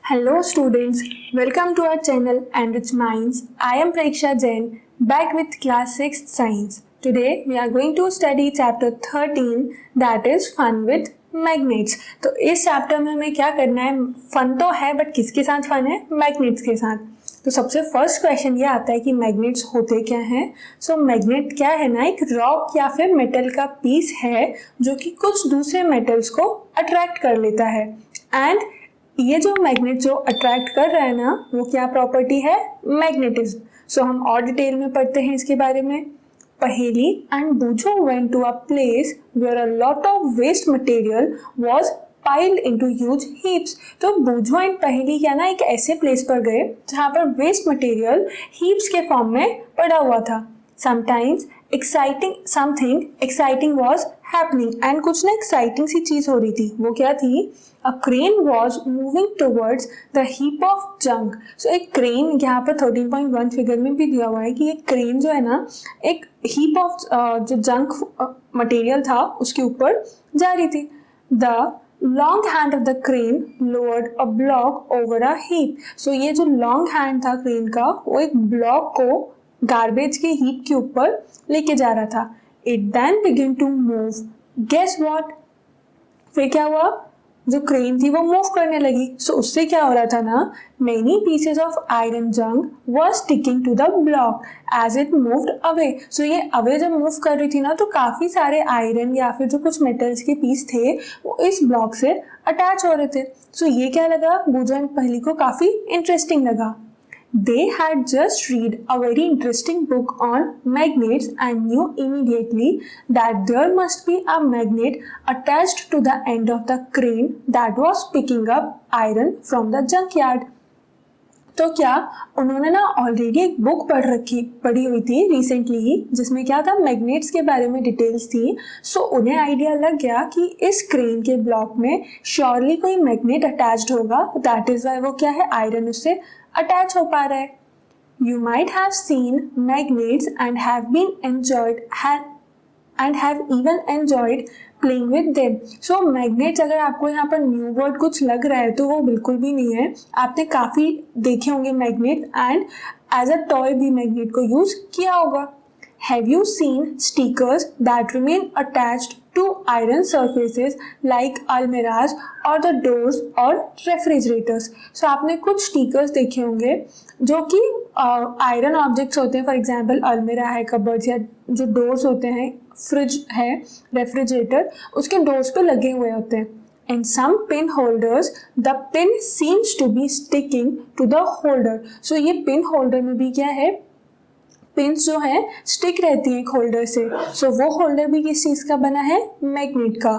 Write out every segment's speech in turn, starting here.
Hello students, welcome to our channel Enrich Minds. I am Preksha Jain, back with class 6 science. Today we are going to study chapter 13 that is fun with magnets. तो इस chapter में हमें क्या करना है, fun तो है but किसके साथ फन है, मैग्नेट्स के साथ. तो सबसे फर्स्ट क्वेश्चन ये आता है कि मैग्नेट्स होते क्या हैं. सो मैग्नेट क्या है ना, एक रॉक या फिर मेटल का पीस है जो कि कुछ दूसरे मेटल्स को अट्रैक्ट कर लेता है. एंड ये जो मैग्नेट जो अट्रैक्ट कर रहा है ना, वो क्या प्रॉपर्टी है, मैग्नेटिज्म. सो हम और डिटेल में पढ़ते हैं इसके बारे में. पहेली एंड बूझो went to a place where a lot of waste material was piled into huge heaps. तो बूझो एंड पहेली क्या ना, एक ऐसे प्लेस पर गए जहाँ पर वेस्ट मटेरियल हीप्स के फॉर्म में पड़ा हुआ था. Sometimes something exciting was happening and कुछ ना एक्साइटिंग सी चीज हो रही थी. वो क्या थी, a crane was moving towards the heap of junk. So एक क्रेन यहाँ पर 13.1 फिगर में भी दिया हुआ है कि एक क्रेन जो है ना, एक heap of जो जंक मटेरियल था उसके ऊपर जा रही थी. The long hand of the crane lowered a block over a heap. So ये जो long hand था क्रेन का, वो एक ब्लॉक को गार्बेज के हीप के ऊपर लेके जा रहा था. It then began to move. Guess what? फिर क्या हुआ, जो क्रेन थी वो मूव करने लगी. सो उससे क्या हो रहा था ना, many pieces of iron junk was sticking to the block as it moved away. सो ये अवे जब मूव कर रही थी ना, तो काफी सारे आयरन या फिर जो कुछ मेटल्स के पीस थे वो इस ब्लॉक से अटैच हो रहे थे. सो ये क्या लगा, बूझो एंड पहेली को काफी इंटरेस्टिंग लगा. They had just read a very interesting book on magnets and knew immediately that there must be a magnet attached to the end of the crane that was picking up iron from the junkyard. तो क्या उन्होंने ना already एक book पढ़ी हुई थी recently ही, जिसमें क्या था, मैग्नेट्स के बारे में डिटेल्स थी. सो उन्हें आइडिया लग गया कि इस क्रेन के ब्लॉक में श्योरली कोई मैग्नेट अटैच्ड होगा. दैट इज वाई वो क्या है, आयरन उससे अटैच हो पा रहा है. You might have seen magnets and have even enjoyed playing with them. So magnets, अगर आपको यहाँ पर न्यू वर्ड कुछ लग रहा है तो वो बिल्कुल भी नहीं है. आपने काफी देखे होंगे magnet and as a toy भी मैग्नेट को यूज किया होगा. Have you seen stickers that remain attached to iron surfaces like almirahs or the doors or refrigerators? So आपने कुछ स्टिकर्स देखे होंगे जो कि आयरन ऑब्जेक्ट्स होते हैं. फॉर एग्जांपल अलमिरा है, कबर्ड्स या जो डोर्स होते हैं, फ्रिज है, रेफ्रिजरेटर, उसके डोर्स पे लगे हुए होते हैं. In some pin holders, the pin seems to be sticking to the holder. So ये पिन होल्डर में भी क्या है, पिन्स जो है स्टिक रहती है एक होल्डर से. सो वो होल्डर भी किस चीज का बना है, मैग्नेट का.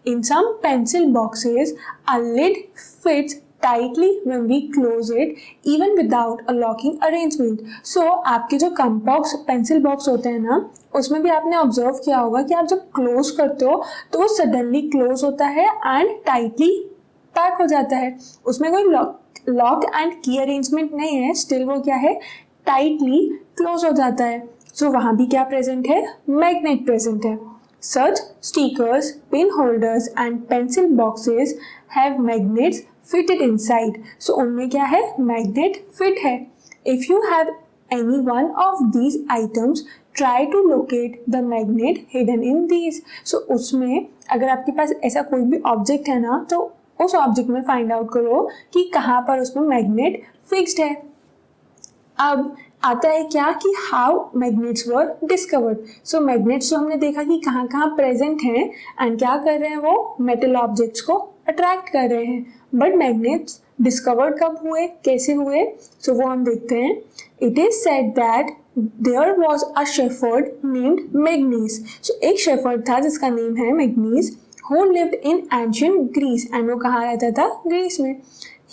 In some pencil boxes a lid fits tightly when we close it even without a locking arrangement. So आपके जो कंपॉक्स पेंसिल बॉक्स होते हैं ना, उसमें भी आपने ऑब्जर्व किया होगा कि आप जब क्लोज करते हो तो वो सडनली क्लोज होता है एंड टाइटली पैक हो जाता है. उसमें कोई लॉक एंड की अरेंजमेंट नहीं है, स्टिल वो क्या है, टाइटली क्लोज हो जाता है. सो वहां भी क्या प्रेजेंट है, मैग्नेट प्रेजेंट है. Such stickers, pin holders and pencil boxes have magnets fitted inside. So उनमें क्या है, मैग्नेट फिट है. If you have any one of these items, try to locate the magnet hidden in these. So उसमें अगर आपके पास ऐसा कोई भी ऑब्जेक्ट है ना, तो उस ऑब्जेक्ट में फाइंड आउट करो कि कहाँ पर उसमें मैग्नेट फिक्स्ड है. अब आता है क्या कि how magnets were discovered. So magnets जो हमने देखा कि कहाँ कहाँ प्रेजेंट हैं एंड क्या कर रहे हैं, वो मेटल ऑब्जेक्ट्स को अट्रैक्ट कर रहे हैं. बट मैग्नेट्स डिस्कवर्ड कब हुए, कैसे हुए, सो वो हम देखते हैं. It is said that there was a shepherd named Magnes. So एक शेफर्ड था जिसका नेम है Magnes, who lived in ancient Greece. and वो कहाँ रहता था, ग्रीस में.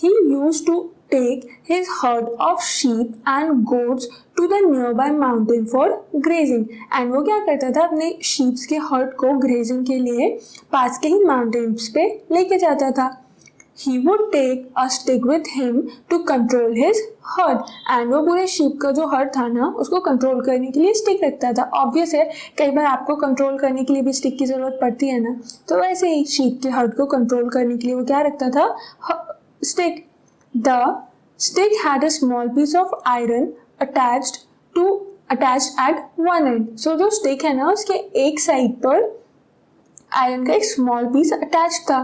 He used to take his herd of sheep and goats to the nearby mountain for grazing. and वो क्या करता था, अपने sheeps के herd को grazing के लिए पास के ही mountains पे लेके जाता था. He would take a stick with him to control his herd. and वो पूरे sheep का जो herd था ना, उसको कंट्रोल करने के लिए stick रखता था. ऑब्वियस है, कई बार आपको कंट्रोल करने के लिए भी stick की जरूरत पड़ती है ना, तो वैसे ही sheep के herd को कंट्रोल करने के लिए वो क्या रखता था, stick. The stick had a small piece of iron attached at one end. So जो stick है ना उसके एक साइड पर आयरन का एक स्मॉल पीस अटैच था.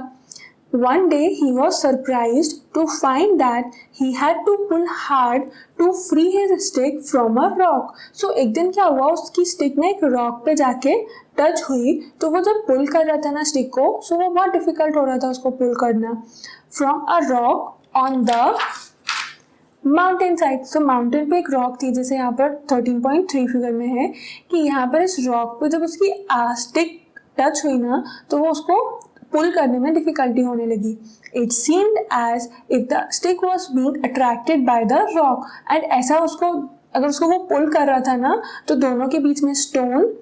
One day he was surprised to find that he had to pull hard to free his stick from a rock. So एक दिन क्या हुआ, उसकी स्टिक में एक रॉक पे जाके टच हुई, तो वो जब पुल कर रहा था ना स्टिक को, सो वो बहुत डिफिकल्ट हो रहा था उसको पुल करना. From a rock on the mountain side. So mountain पे एक रॉक थी, जैसे यहाँ पर 13.3 फिगर में है कि यहाँ पर इस रॉक पे जब उसकी स्टिक टच हुई ना तो वो उसको पुल करने में डिफिकल्टी होने लगी. It seemed as if the stick was being attracted by the rock. And ऐसा उसको, अगर उसको वो पुल कर रहा था ना तो दोनों के बीच में स्टोन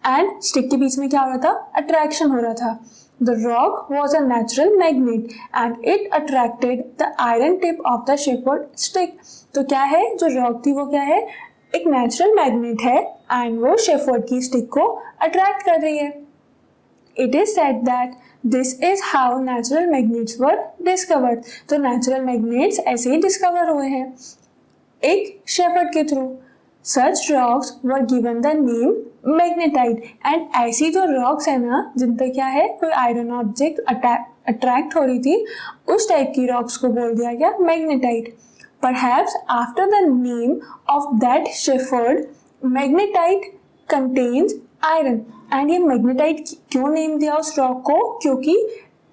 एंड स्टिक के बीच में क्या हो रहा था, अट्रैक्शन हो रहा था. The rock was a natural magnet and it attracted the iron tip of the shepherd stick. तो क्या है, जो रॉक थी वो क्या है, एक नेचुरल मैग्नेट है एंड वो शेफर्ड की स्टिक को अट्रैक्ट कर रही है. It is said that this is how natural magnets were discovered. तो नेचुरल मैग्नेट्स ऐसे ही डिस्कवर हुए हैं एक शेफर्ड के through. Such rocks were given the name magnetite. And ऐसी जो रॉक्स है ना जिन पर क्या है, कोई आयरन ऑब्जेक्ट अट्रैक्ट हो रही थी, उस टाइप की रॉक्स को बोल दिया गया magnetite. Perhaps after the name of that shepherd, magnetite contains iron. And ये मैग्नेटाइट क्यों नेम दिया उस रॉक को, क्योंकि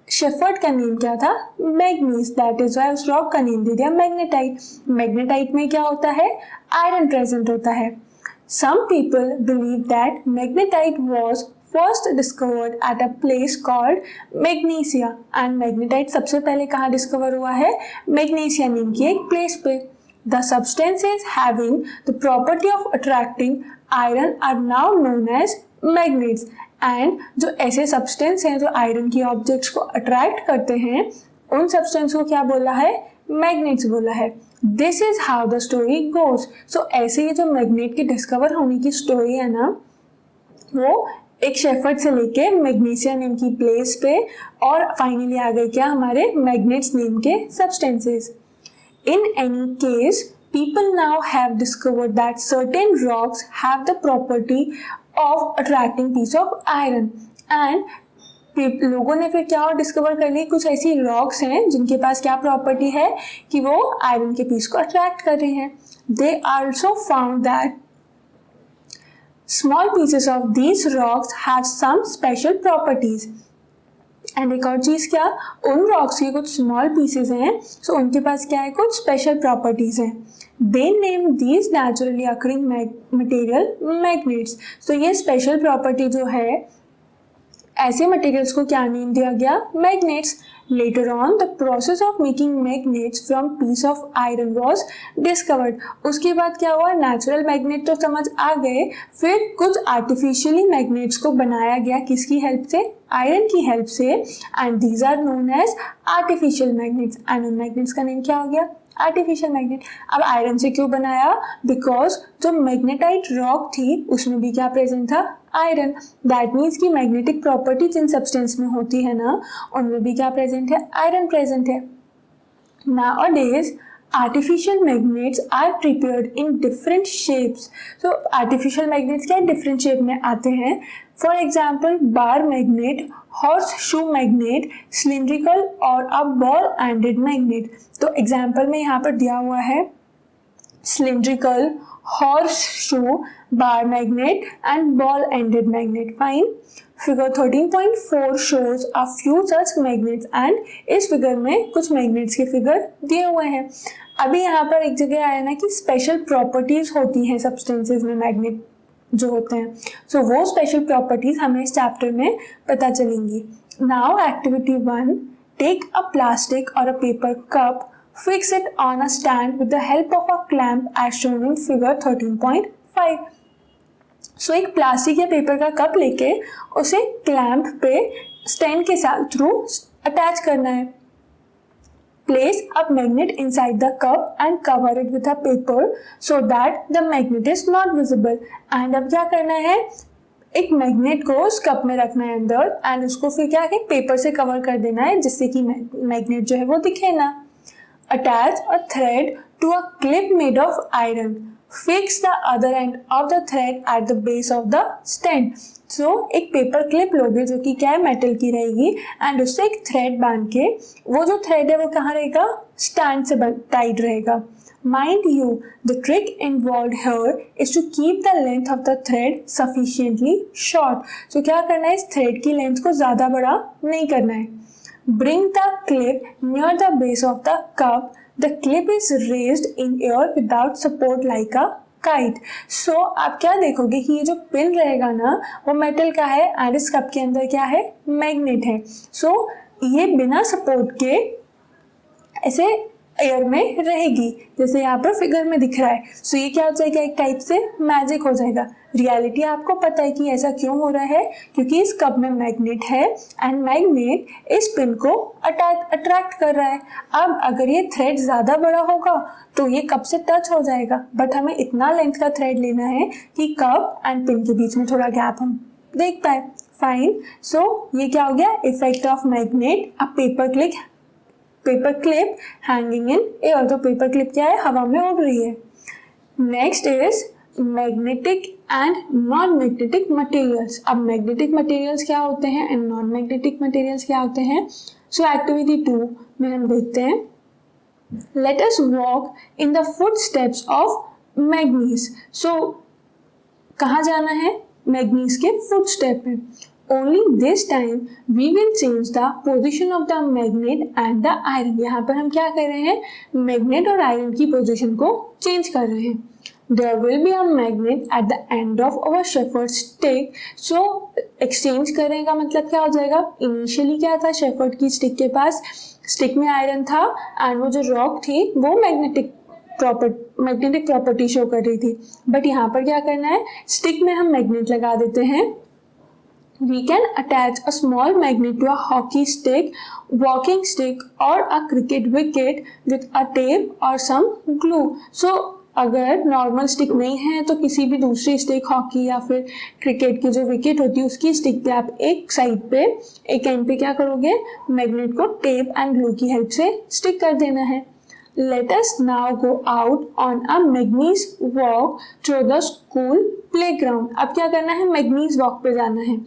शेफर्ड का नेम क्या था, मैग्नीज. दैट इज वाई उस रॉक का नेम दे दिया मैग्नेटाइट. मैग्नेटाइट में क्या होता है, आयरन प्रेजेंट होता है. Some people believe that magnetite was first discovered at a place called Magnesia. And magnetite सबसे पहले कहाँ डिस्कवर हुआ है, मैग्नीसिया नेम की एक प्लेस पे. The substances having the property of attracting iron are now known as magnets. And जो ऐसे सब्सटेंस हैं जो आयरन की ऑब्जेक्ट्स को अट्रैक्ट करते हैं, उन सब्सटेंस को क्या बोला है, मैग्नेट्स बोला है. This is how the story goes. So ऐसे ही जो मैग्नेट के डिस्कवर होने की स्टोरी है ना, वो एक शेफर्ड से लेके मैग्नीसिया नेम की प्लेस पे और फाइनली आ गए क्या, हमारे मैग्नेट्स नेम के substances. In any case people now have discovered that certain rocks have the property of attracting piece of iron. And लोगों ने फिर क्या और डिस्कवर कर ली, कुछ ऐसी रॉक्स हैं जिनके पास क्या प्रॉपर्टी है कि वो आयरन के पीस को अट्रैक्ट कर रहे हैं. They also found that small pieces of these rocks have some special properties. And एक और चीज क्या, उन रॉक्स के कुछ स्मॉल पीसेस हैं, सो उनके पास क्या है, कुछ स्पेशल प्रॉपर्टीज हैं. They name these naturally occurring material magnets. तो ये स्पेशल प्रॉपर्टी जो है, ऐसे मटेरियल्स को क्या नेम दिया गया, magnets. Later on the process of making magnets from piece of iron was discovered. उसके बाद क्या हुआ, नेचुरल मैग्नेट तो समझ आ गए, फिर कुछ आर्टिफिशियली मैग्नेट्स को बनाया गया, किसकी हेल्प से, आयरन की हेल्प से. And these are known as artificial magnets. And उन मैग्नेट्स का नेम क्या हो गया, आर्टिफिशियल मैग्नेट. अब आयरन से क्यों बनाया, बिकॉज जो मैग्नेटाइट रॉक थी उसमें भी क्या प्रेजेंट था, आयरन. दैट मीन्स की मैग्नेटिक प्रॉपर्टी जिन सब्सटेंस में होती है ना, उनमें भी क्या प्रेजेंट है, आयरन प्रेजेंट है. Nowadays artificial magnets are prepared in different shapes. So artificial magnets क्या different shape में आते हैं. For example, bar magnet, horseshoe magnet, cylindrical और a ball-ended magnet. तो example में यहाँ पर दिया हुआ है cylindrical, horseshoe, bar magnet and ball-ended magnet. Fine. Figure 13.4 shows a few such magnets and इस फिगर में कुछ मैग्नेट्स के फिगर दिए हुए हैं. अभी यहाँ पर एक जगह आया ना कि स्पेशल प्रॉपर्टीज होती हैं सब्सटेंसेस में मैग्नेट जो होते हैं. सो वो स्पेशल प्रॉपर्टीज हमें इस चैप्टर में पता चलेंगी. Now activity 1, take a plastic और a paper cup, fix it on a stand with the help of a clamp as shown in figure 13.5. So एक प्लास्टिक या पेपर का कप लेके उसे क्लैंप पे स्टैंड के साथ थ्रू अटैच करना है. Place a magnet inside the cup and cover it with a paper so that the magnet is not visible. And अब क्या करना है, एक मैग्नेट को उस कप में रखना है अंदर एंड उसको फिर क्या है, पेपर से कवर कर देना है जिससे कि मैग्नेट जो है वो दिखे ना. attach a thread to a clip made of iron. Fix the other end of the thread at the base of the stand. So एक पेपर क्लिप लोगे जो कि क्या है, मेटल की रहेगी, एंड उससे एक थ्रेड बांध के वो जो थ्रेड है वो कहाँ रहेगा, स्टैंड से टाइट रहेगा. Mind you, the trick involved here is to keep the length of the thread sufficiently short. So क्या करना है, इस थ्रेड की लेंथ को ज़्यादा बड़ा नहीं करना है. Bring the clip near the base of the cup. The clip is raised in air without support like a kite. So आप क्या देखोगे कि ये जो पिन रहेगा ना वो मेटल का है एंड इस कप के अंदर क्या है, मैग्नेट है. So ये बिना सपोर्ट के ऐसे एयर में रहेगी, जैसे यहाँ पर फिगर में दिख रहा है. सो ये क्या हो जाएगा, एक टाइप से मैजिक हो जाएगा. रियलिटी आपको पता है कि ऐसा क्यों हो रहा है, क्योंकि इस कप में मैग्नेट है एंड मैग्नेट इस पिन को अट्रैक्ट कर रहा है. अब अगर ये थ्रेड ज़्यादा बड़ा होगा तो ये कप से टच हो जाएगा, बट हमें इतना लेंथ का थ्रेड लेना है कि कप एंड पिन के बीच में थोड़ा गैप हम देख पाए. फाइन. सो ये क्या हो गया, effect of magnet a paper clip hanging in air. तो पेपर क्लिप क्या है, हवा में उड़ रही है. Next is magnetic and non magnetic materials. अब मैग्नेटिक मटेरियल्स क्या होते हैं एंड नॉन मैग्नेटिक मटेरियल्स क्या होते हैं. सो एक्टिविटी 2 में हम देखते हैं, let us walk in the footsteps of Magnes. So कहाँ जाना है, मैग्नीज के फुटस्टेप में. Only this time we will change the position of the magnet and the iron. यहाँ पर हम क्या कर रहे हैं, मैग्नेट और आयरन की पोजीशन को चेंज कर रहे हैं. There will be a magnet at the end of our shepherd stick. So exchange करने का मतलब क्या हो जाएगा, इनिशियली क्या था, शेफर्ड की स्टिक के पास स्टिक में आयरन था एंड वो जो रॉक थी वो मैग्नेटिक प्रॉपर्टी शो कर रही थी. बट यहाँ पर क्या करना है, स्टिक में हम मैग्नेट लगा देते हैं. We can attach a small magnet to a hockey stick, walking stick or a cricket wicket with a tape or some glue. So अगर नॉर्मल स्टिक नहीं है तो किसी भी दूसरी स्टिक, हॉकी या फिर क्रिकेट की जो विकेट होती है उसकी स्टिक पे आप एक साइड पे, एक एंड पे क्या करोगे, मैग्नेट को टेप एंड ग्लू की हेल्प से स्टिक कर देना है. Let us now go out on a Magnese walk through the school playground. अब क्या करना है, मैग्नीज वॉक पे जाना है.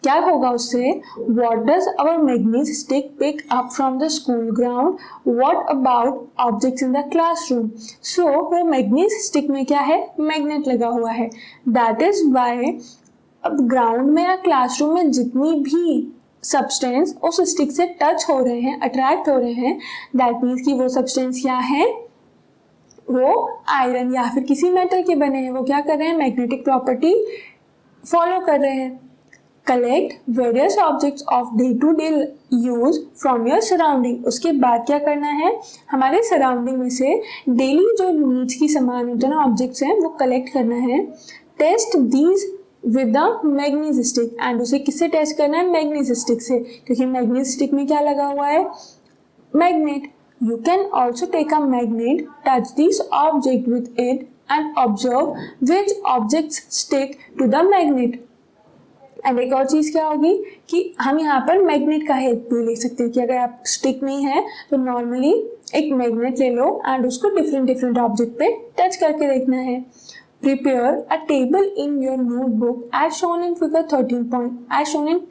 क्या होगा उससे, what does our Magnese stick pick up from the school ground? What about objects in the classroom? So वो मैग्नीज स्टिक में क्या है, मैग्नेट लगा हुआ है. That is why अब ग्राउंड में या क्लासरूम में जितनी भी सब्सटेंस उस स्टिक से टच हो रहे हैं, अट्रैक्ट हो रहे हैं, दैट मीन्स कि वो सब्सटेंस क्या है, वो आयरन या फिर किसी मेटल के बने हैं. वो क्या कर रहे हैं, मैग्नेटिक प्रॉपर्टी फॉलो कर रहे हैं. Collect various objects of day to day use from your surrounding. उसके बाद क्या करना है, हमारे सराउंडिंग में से डेली जो नीड्स की सामान होते हैं ना, ऑब्जेक्ट्स हैं, वो कलेक्ट करना है. Test these with the magnet stick. And उसे किससे टेस्ट करना है, मैग्नीज स्टिक से, क्योंकि मैग्नीज स्टिक में क्या लगा हुआ है, magnet. You can also take a magnet, touch this object with it and observe which objects stick to the magnet. And एक और चीज़ क्या होगी कि हम यहाँ पर मैग्नेट का हेल्प भी ले सकते हैं कि अगर आप स्टिक नहीं है तो नॉर्मली एक मैग्नेट ले लो एंड उसको डिफरेंट ऑब्जेक्ट पे टच करके देखना है. Prepare a table in your notebook as shown in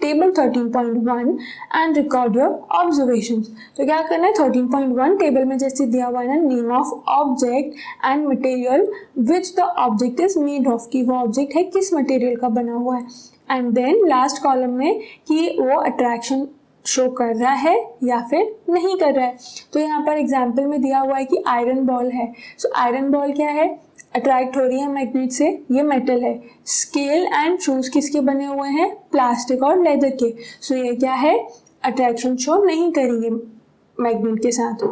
table 13.1 and record your observations. तो क्या करना है, 13.1 टेबल में जैसे दिया हुआ है ना, name of object and material which the object is made of, कि वो ऑब्जेक्ट है किस मटेरियल का बना हुआ है. एंड देन लास्ट कॉलम में कि वो अट्रैक्शन शो कर रहा है या फिर नहीं कर रहा है. तो यहाँ पर एग्जाम्पल में दिया हुआ है कि आयरन बॉल है. सो आयरन बॉल क्या है, अट्रैक्ट हो रही है मैग्नेट से, ये मेटल है. स्केल एंड शूज किसके बने हुए हैं, प्लास्टिक और लेदर के. सो ये क्या है, अट्रैक्शन शो नहीं करेंगे मैग्नेट के साथ.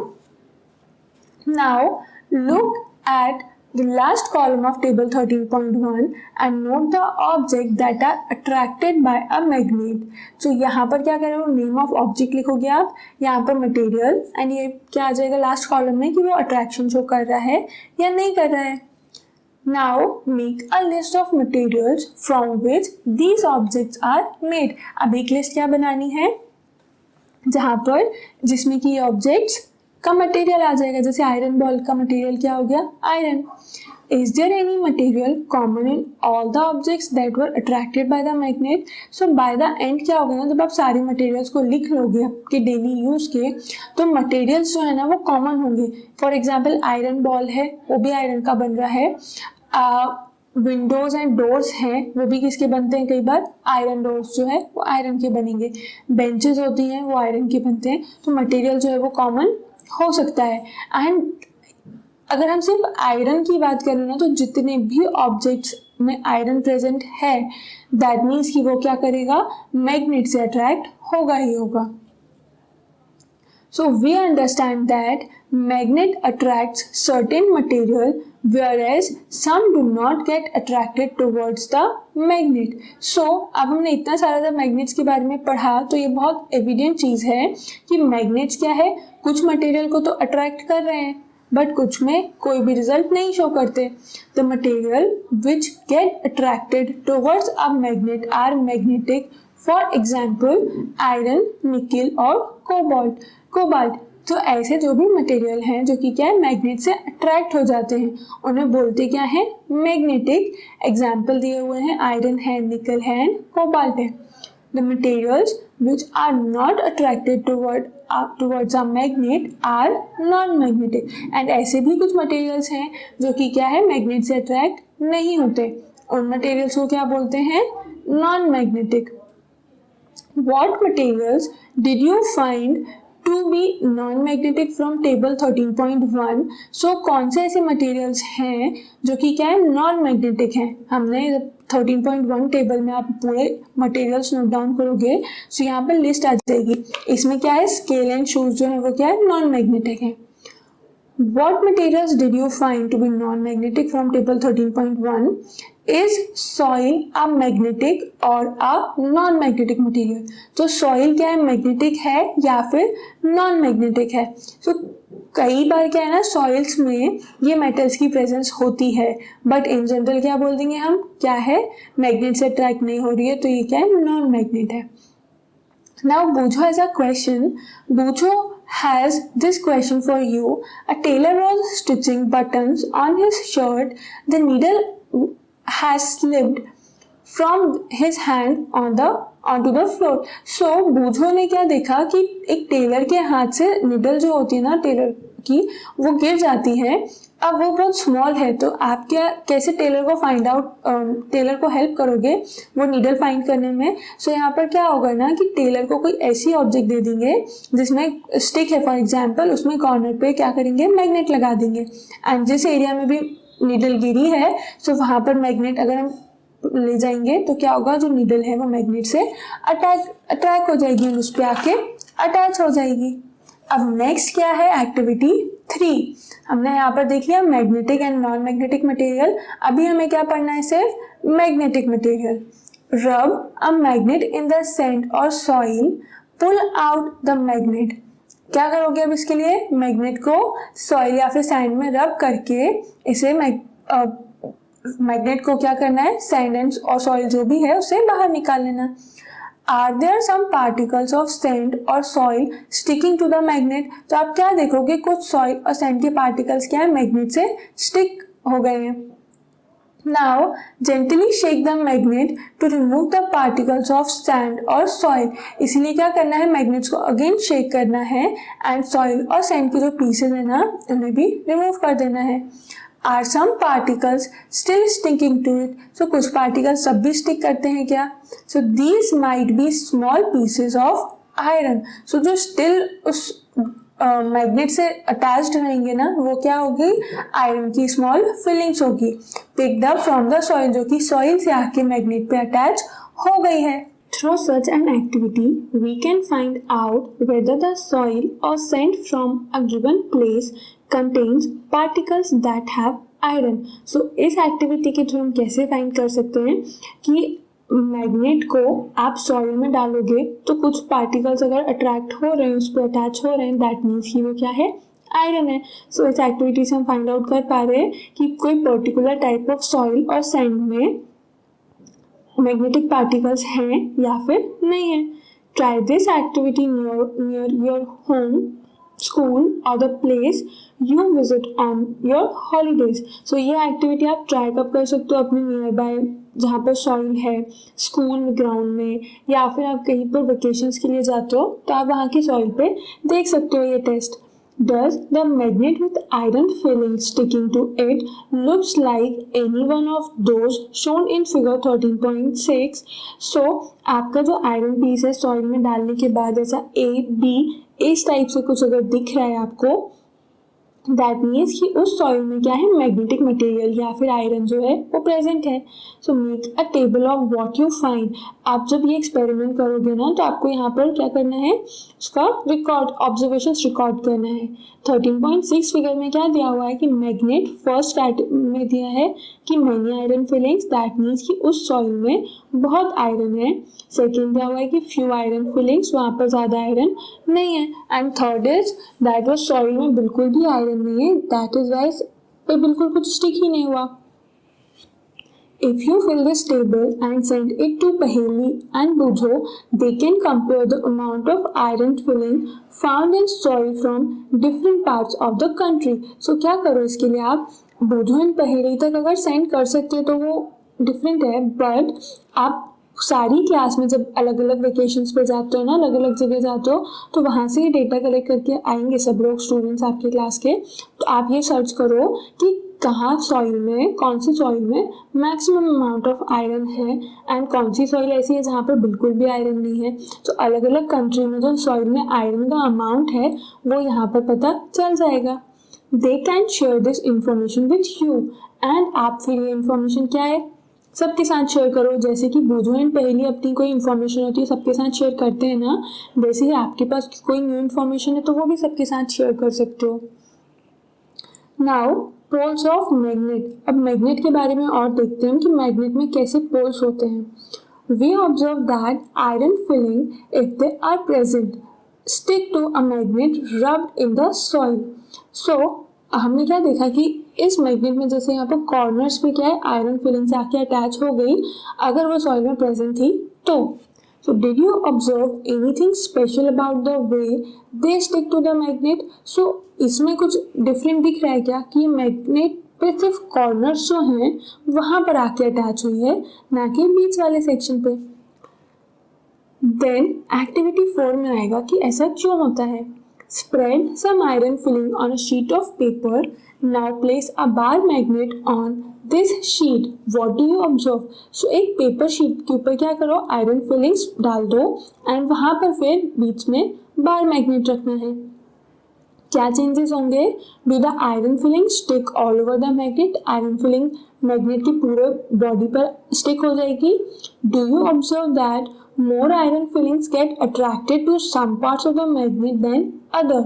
Now look at the last column of table 13.1 and note the object that are attracted by a magnet. So यहाँ पर क्या कर रहे हो, नेम ऑफ ऑब्जेक्ट लिखोगे आप, यहाँ पर मटेरियल, एंड ये क्या आ जाएगा लास्ट कॉलम में कि वो अट्रैक्शन शो कर रहा है या नहीं कर रहा है. Now make a list of materials from which these objects are made. अब एक लिस्ट क्या बनानी है, जहाँ पर जिसमें कि ऑब्जेक्ट्स का मटेरियल आ जाएगा। जैसे आयरन बॉल का मटेरियल क्या हो गया, iron. Is there any material common in all the objects that were attracted by the magnet. So by the end क्या होगा ना, जब आप सारे मटेरियल्स को लिख लोगे आपके डेली यूज के, तो मटेरियल्स जो है ना वो कॉमन होंगे। फॉर एग्जाम्पल आयरन बॉल है, वो भी आयरन का बन रहा है। विंडोज एंड डोर्स हैं, वो भी किसके बनते हैं, कई बार आयरन डोर्स जो है वो आयरन के बनेंगे। बेंचेस होती हैं वो आयरन के बनते हैं। तो मटेरियल जो है वो कॉमन हो सकता है। एंड अगर हम सिर्फ आयरन की बात करें ना, तो जितने भी ऑब्जेक्ट्स में आयरन प्रेजेंट है, दैट मीन्स कि वो क्या करेगा, मैग्नेट से अट्रैक्ट होगा ही होगा। So we understand that magnet attracts certain material whereas some do not get attracted towards the magnet. So अब हमने इतना सारा जब मैग्नेट्स के बारे में पढ़ा, तो ये बहुत एविडेंट चीज़ है कि मैग्नेट्स क्या है, कुछ मटेरियल को तो अट्रैक्ट कर रहे हैं बट कुछ में कोई भी रिजल्ट नहीं शो करते। The material which get attracted towards a magnet are magnetic. For example iron, nickel और कोबाल्ट। तो ऐसे जो भी मटेरियल हैं जो कि क्या है, मैग्नेट से अट्रैक्ट हो जाते हैं, उन्हें बोलते क्या है, मैग्नेटिक। एग्जाम्पल दिए हुए हैं, आयरन है, निकल है एंड कोबाल्ट है। The materials which are not attracted towards a magnet are non-magnetic। And ऐसे भी कुछ मटेरियल्स हैं जो कि क्या है, मैग्नेट से अट्रैक्ट नहीं होते, उन मटेरियल्स को क्या बोलते हैं, non magnetic. What materials did you find to be non-magnetic from table 13.1? So कौन से ऐसे materials हैं जो कि क्या है, नॉन मैग्नेटिक हैं। हमने 13.1 टेबल में आप पूरे मटेरियल्स नोट डाउन करोगे तो यहाँ पर लिस्ट आ जाएगी। इसमें क्या है, स्केल एंड शूज जो है वो क्या है, नॉन मैग्नेटिक है। What materials did you find to be non-magnetic from table 13.1? Is soil a magnetic or a non-magnetic material? तो soil क्या है, मैग्नेटिक है या फिर नॉन मैग्नेटिक है। So कई बार क्या है ना, सॉइल्स में ये मेटल्स की प्रेजेंस होती है, बट इन जनरल क्या बोल देंगे हम, क्या है, मैग्नेट से अट्रैक्ट नहीं हो रही है, तो ये क्या है, नॉन मैग्नेट है। Now Bujo has a question. Bujo has this question for you. A tailor was stitching buttons on his shirt. The needle has slipped from his hand onto the floor. So Bujo ने क्या देखा कि एक Taylor के हाथ से needle जो होती है ना टेलर की, वो गिर जाती है। अब वो बहुत स्मॉल है, तो आप क्या कैसे टेलर को हेल्प करोगे वो नीडल फाइंड करने में। सो यहाँ पर क्या होगा ना कि टेलर को कोई ऐसी ऑब्जेक्ट दे देंगे जिसमें स्टिक है, फॉर एग्जांपल उसमें कॉर्नर पे क्या करेंगे, मैग्नेट लगा देंगे। एंड जिस एरिया में भी नीडल गिरी है, सो वहाँ पर मैग्नेट अगर हम ले जाएंगे तो क्या होगा, जो नीडल है वो मैग्नेट से अटैक हो जाएगी, उस पर आके अटैच हो जाएगी। अब नेक्स्ट क्या है, एक्टिविटी 3। हमने यहाँ पर देख लिया magnetic and non magnetic material. अभी हमें क्या पढ़ना है, सिर्फ magnetic material. Rub a magnet in the sand और soil, pull out the magnet. क्या करोगे अब इसके लिए, मैग्नेट को सॉइल या फिर सैंड में रब करके इसे मैग्नेट को क्या करना है, सैंड एंड और सॉइल जो भी है उसे बाहर निकाल लेना। Are there some particles of sand or soil sticking to the magnet? तो आप क्या देखोगे, कुछ सॉइल और सैंड के पार्टिकल्स क्या है, मैग्नेट से स्टिक हो गए हैं। Now gently shake the magnet to remove the particles of sand or soil। इसलिए क्या करना है, मैग्नेट्स को अगेन शेक करना है एंड सॉइल और सैंड के जो पीसेज है ना उन्हें भी रिमूव कर देना है। Are some particles still sticking to it? So कुछ पार्टिकल्स सब भी स्टिक करते हैं क्या, so these might be small pieces of iron। so जो स्टिल उस मैग्नेट से अटैच्ड रहेंगे ना, वो क्या होगी, आयरन की स्मॉल फिलिंग्स होगी, picked up from the soil, जो कि सॉइल से आके मैग्नेट पे अटैच हो गई है। Through such an activity, we can find out whether the soil or sand from a given place contains particles that have iron। So इस activity के थ्रू हम कैसे फाइंड कर सकते हैं कि मैग्नेट को आप सॉइल में डालोगे तो कुछ पार्टिकल्स अगर अट्रैक्ट हो रहे हैं, उस पर अटैच हो रहे हैं, दैट मीन्स कि वो क्या है, आयरन है। सो इस एक्टिविटी से हम फाइंड आउट कर पा रहे हैं कि कोई पर्टिकुलर टाइप ऑफ सॉइल और सैंड में मैग्नेटिक पार्टिकल्स हैं या फिर नहीं है। Try this activity near your home school or the place you visit on your holidays. So ये एक्टिविटी आप ट्राई कब कर सकते हो? अपने नियर बाय जहाँ पर सॉइल है, स्कूल में, ग्राउंड में, या फिर आप कहीं पर वेकेशंस के लिए जाते हो तो आप वहाँ की सॉइल पे देख सकते हो ये test. Does the magnet with iron filling sticking to it looks like any one of those shown in figure 13.6? So आपका जो आयरन पीस है सॉइल में डालने के बाद ऐसा A, B इस टाइप से कुछ अगर दिख रहा है आपको, दैट मीन्स कि उस सॉइल में क्या है, मैग्नेटिक मटेरियल या फिर आयरन जो है वो प्रेजेंट है. So make a table of what you find. आप जब ये एक्सपेरिमेंट करोगे ना तो आपको यहाँ पर क्या करना है, उसका रिकॉर्ड, ऑब्जर्वेशंस रिकॉर्ड करना है. 13.6 फिगर में क्या दिया हुआ है कि मैग्नेट फर्स्ट में दिया है कि many iron filings, that means कि उस सॉइल में बहुत आयरन है. सेकेंड दिया हुआ है कि फ्यू आयरन फिलिंग्स, वहाँ पर ज़्यादा आयरन नहीं है. एंड थर्ड इज दैट वो सॉइल में बिल्कुल भी आयरन नहीं है, दैट इज वाई पे बिल्कुल कुछ स्टिक ही नहीं हुआ. If you fill this table and send it to Paheli and Bujho, they can compare the amount of iron filling found in soil from different parts of the country. So क्या करो इसके लिए, आप बुझो and पहेली तक अगर send कर सकते हो तो वो डिफरेंट है, बट आप सारी क्लास में जब अलग अलग वेकेशंस पे जाते हो ना, अलग अलग जगह जाते हो, तो वहाँ से ही डेटा कलेक्ट करके आएंगे सब लोग, स्टूडेंट्स आपके क्लास के. तो आप ये सर्च करो कि कहाँ सॉइल में, कौन सी सॉइल में मैक्सिमम अमाउंट ऑफ आयरन है एंड कौन सी सॉइल ऐसी है जहाँ पर बिल्कुल भी आयरन नहीं है. तो अलग अलग कंट्री में जो सॉइल में आयरन का अमाउंट है वो यहाँ पर पता चल जाएगा. They can share this information with you and आप फिर ये इंफॉर्मेशन क्या है, सबके साथ शेयर करो. जैसे कि बूझो एंड पहली अपनी कोई इन्फॉर्मेशन होती है सबके साथ शेयर करते हैं ना, वैसे ही आपके पास कोई न्यू इन्फॉर्मेशन है तो वो भी सबके साथ शेयर कर सकते हो. Now poles of magnet. अब मैग्नेट के बारे में और देखते हैं कि मैग्नेट में कैसे पोल्स होते हैं. We observe that iron filing if they are present stick to a magnet rubbed in the soil. So हमने क्या देखा कि इस मैग्नेट में जैसे यहाँ पर कॉर्नर्स पे क्या है, आयरन फिलिंग से आके अटैच हो गई अगर वो सॉइल में प्रेजेंट थी तो. So did you observe anything special about the way they stick to the magnet? So इसमें कुछ डिफरेंट दिख रहा है क्या कि मैग्नेट पे सिर्फ कॉर्नर्स जो हैं वहाँ पर आके अटैच हुई है, ना कि बीच वाले सेक्शन पे. देन एक्टिविटी 4 में आएगा कि ऐसा क्यों होता है. Spread some iron filling on a sheet of paper. Now place a bar magnet on this sheet. What do you observe? So एक पेपर शीट के ऊपर क्या करो, आयरन फिलिंग्स डाल दो एंड वहाँ पर फिर बीच में बार मैग्नेट रखना है. क्या चेंजेस होंगे? Do the iron filing stick all over the magnet. Iron filling magnet की पूरे बॉडी पर स्टिक हो जाएगी. Do you observe that more iron fillings get attracted to some parts of the magnet than other.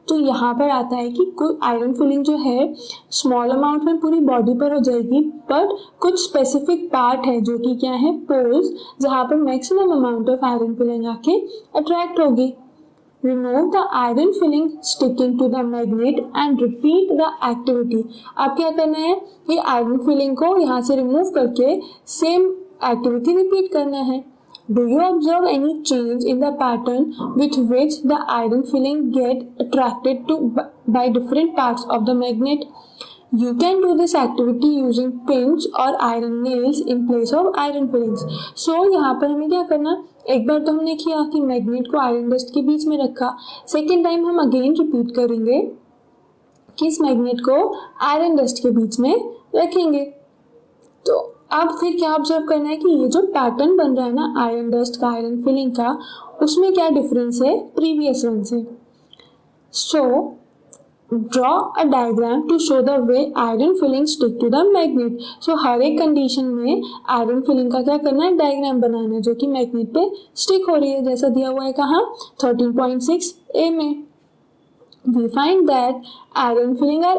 तो यहाँ पर आता है कि कोई आयरन फिलिंग जो है स्मॉल अमाउंट में पूरी बॉडी पर हो जाएगी, बट कुछ स्पेसिफिक पार्ट है जो कि क्या है, पोल्स, जहाँ पर maximum amount of iron filling आके अट्रैक्ट होगी. Remove the iron filling sticking to the magnet and repeat the activity. आप क्या करना है, ये आयरन फिलिंग को यहाँ से रिमूव करके सेम एक्टिविटी रिपीट करना है. Do you observe any change in the pattern with which the iron filling get attracted to by different parts of the magnet? You can do this activity using pins or iron nails in place of iron fillings. So यहाँ पर हमें क्या करना, एक बार तो हमने किया कि मैग्नेट को आयरन डस्ट के बीच में रखा, सेकेंड टाइम हम अगेन रिपीट करेंगे कि इस मैग्नेट को आयरन डस्ट के बीच में रखेंगे. तो अब फिर क्या ऑब्जर्व करना है कि ये जो पैटर्न बन रहा है ना आयरन डस्ट का, आयरन फिलिंग का, उसमें क्या डिफरेंस है प्रीवियस वन से. So draw a diagram to show the way iron filing stick to the magnet. So हर एक कंडीशन में आयरन फिलिंग का क्या करना है, डायग्राम बनाना है जो कि मैग्नेट पे स्टिक हो रही है, जैसा दिया हुआ है कहाँ 13.6 ए में. We find that iron filling are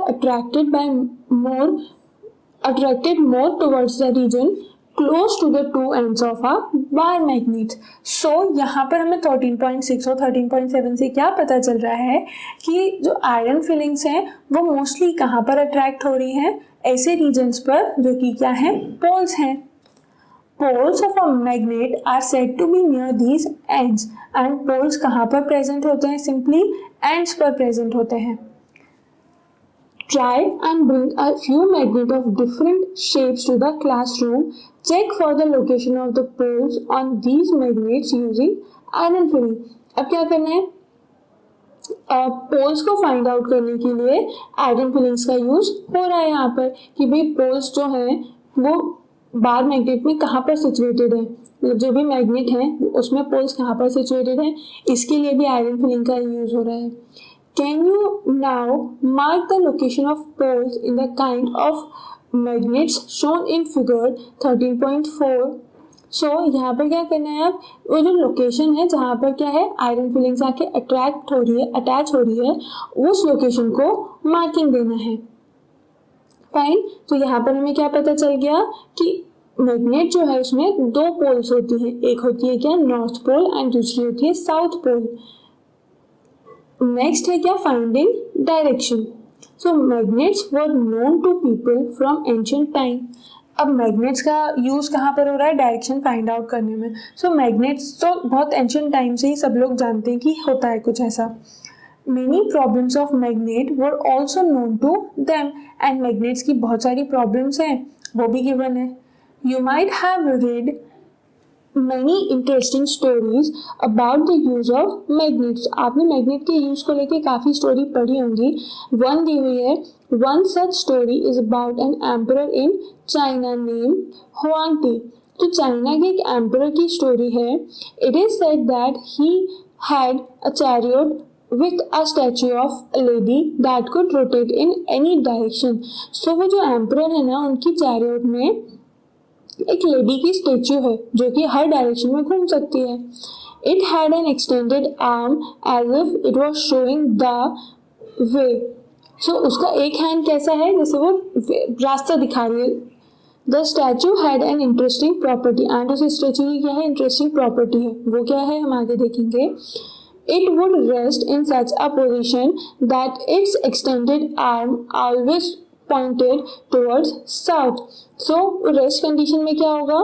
attracted more towards the region close to the two ends of a bar magnet. So यहाँ पर हमें 13.6 और 13.7 से क्या पता चल रहा है कि जो आयरन फिलिंग्स हैं वो मोस्टली कहाँ पर अट्रैक्ट हो रही हैं, ऐसे रीजन्स पर जो कि क्या है, पोल्स हैं. Poles of a magnet are said to be near these ends. And poles कहाँ पर प्रेजेंट होते हैं, सिंपली एंड्स पर प्रेजेंट होते हैं. Try and bring a few magnets of different shapes to the classroom. Check for the location of the poles on these magnets using iron filling. अब क्या करना है? पोल्स को फाइंड आउट करने के लिए आयरन फिलिंग्स का यूज हो रहा है यहाँ पर कि भाई पोल्स जो हैं वो बार मैग्नेट में कहाँ पर सिचुएटेड है, मतलब जो भी मैग्नेट है उसमें पोल्स कहाँ पर सिचुएटेड है, इसके लिए भी आयरन फिलिंग का यूज हो रहा है. Can you now mark the location of poles in the kind of magnets shown in figure 13.4? So यहाँ पर क्या करना है, आप वो जो लोकेशन है जहाँ पर क्या है आयरन फिलिंग्स आके अट्रैक्ट हो रही है, अटैच हो रही है, उस लोकेशन को मार्किंग देना है. फाइन. तो यहाँ पर हमें क्या पता चल गया कि मैग्नेट जो है उसमें दो पोल्स होती हैं, एक होती है क्या नॉर्थ पोल एंड दूसरी होती है साउथ पोल. नेक्स्ट है क्या finding direction. So magnets were known to people from ancient time. अब मैग्नेट्स का यूज कहाँ पर हो रहा है, डायरेक्शन फाइंड आउट करने में. सो मैग्नेट्स तो बहुत एंशिएंट टाइम से ही सब लोग जानते हैं कि होता है कुछ ऐसा. Many problems of magnet were also known to them. And magnets की बहुत सारी प्रॉब्लम्स हैं, वो भी गिवन है. You might have read many interesting stories about the use of magnets. आपने मैग्नेट के यूज को लेके काफी स्टोरी पढ़ी होंगी. वन दी हुई है. One such story is about an emperor in China named Huangdi. तो चाइना के एक एम्परर की स्टोरी है. It is said that he had a chariot with a statue of a lady that could rotate in any direction. So वो जो emperor है ना, उनकी चैरियट में एक लेडी की स्टेच्यू है जो कि हर डायरेक्शन में घूम सकती है. It had an extended arm as if it was showing the way. So उसका एक हैंड कैसा है, जैसे वो रास्ता दिखा रही है. The statue had an interesting property. And उस स्टैचू की क्या है, इंटरेस्टिंग प्रॉपर्टी है. वो क्या है हम आगे देखेंगे. It would rest in such a position that its extended arm always pointed towards south. So rest condition में क्या होगा,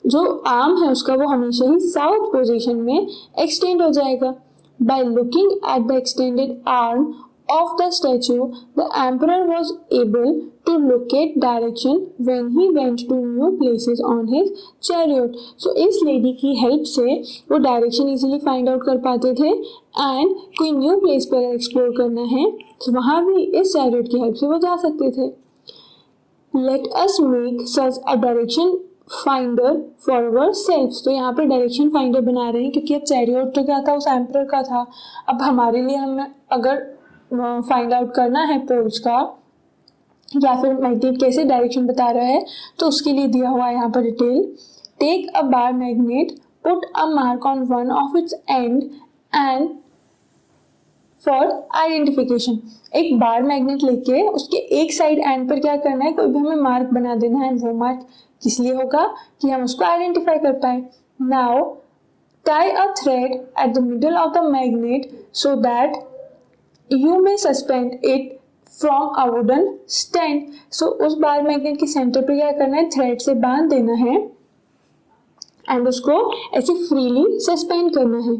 जो आर्म है उसका वो हमेशा ही साउथ पोजीशन में एक्सटेंड हो जाएगा. By looking at the extended arm of the statue, the emperor was able to locate direction when he went to new places on his chariot. So इस लेडी की help से वो direction easily find out कर पाते थे. And कोई new place पर explore करना है तो वहाँ भी इस चैरियट की हेल्प से वो जा सकते थे. Let us make such a direction finder for ourselves. तो यहाँ पर डायरेक्शन फाइंडर बना रहे हैं क्योंकि अब चैरियट तो क्या था, उस एम्परर का था. अब हमारे लिए हमें अगर फाइंड आउट करना है पोल्स का या फिर मैग्नेट कैसे डायरेक्शन बता रहा है तो उसके लिए दिया हुआ है यहाँ पर detail. Take a bar magnet, put a mark on one of its end and for identification. एक बार मैग्नेट लेके उसके एक साइड एंड पर क्या करना है, कोई भी हमें मार्क बना देना है. वो मार्क किस लिए होगा कि हम उसको आइडेंटिफाई कर पाए. Now tie a thread at the middle of the magnet so that you may suspend it from a wooden stand. So उस बार मैग्नेट के सेंटर पे क्या करना है, थ्रेड से बांध देना है एंड उसको ऐसे फ्रीली सस्पेंड करना है.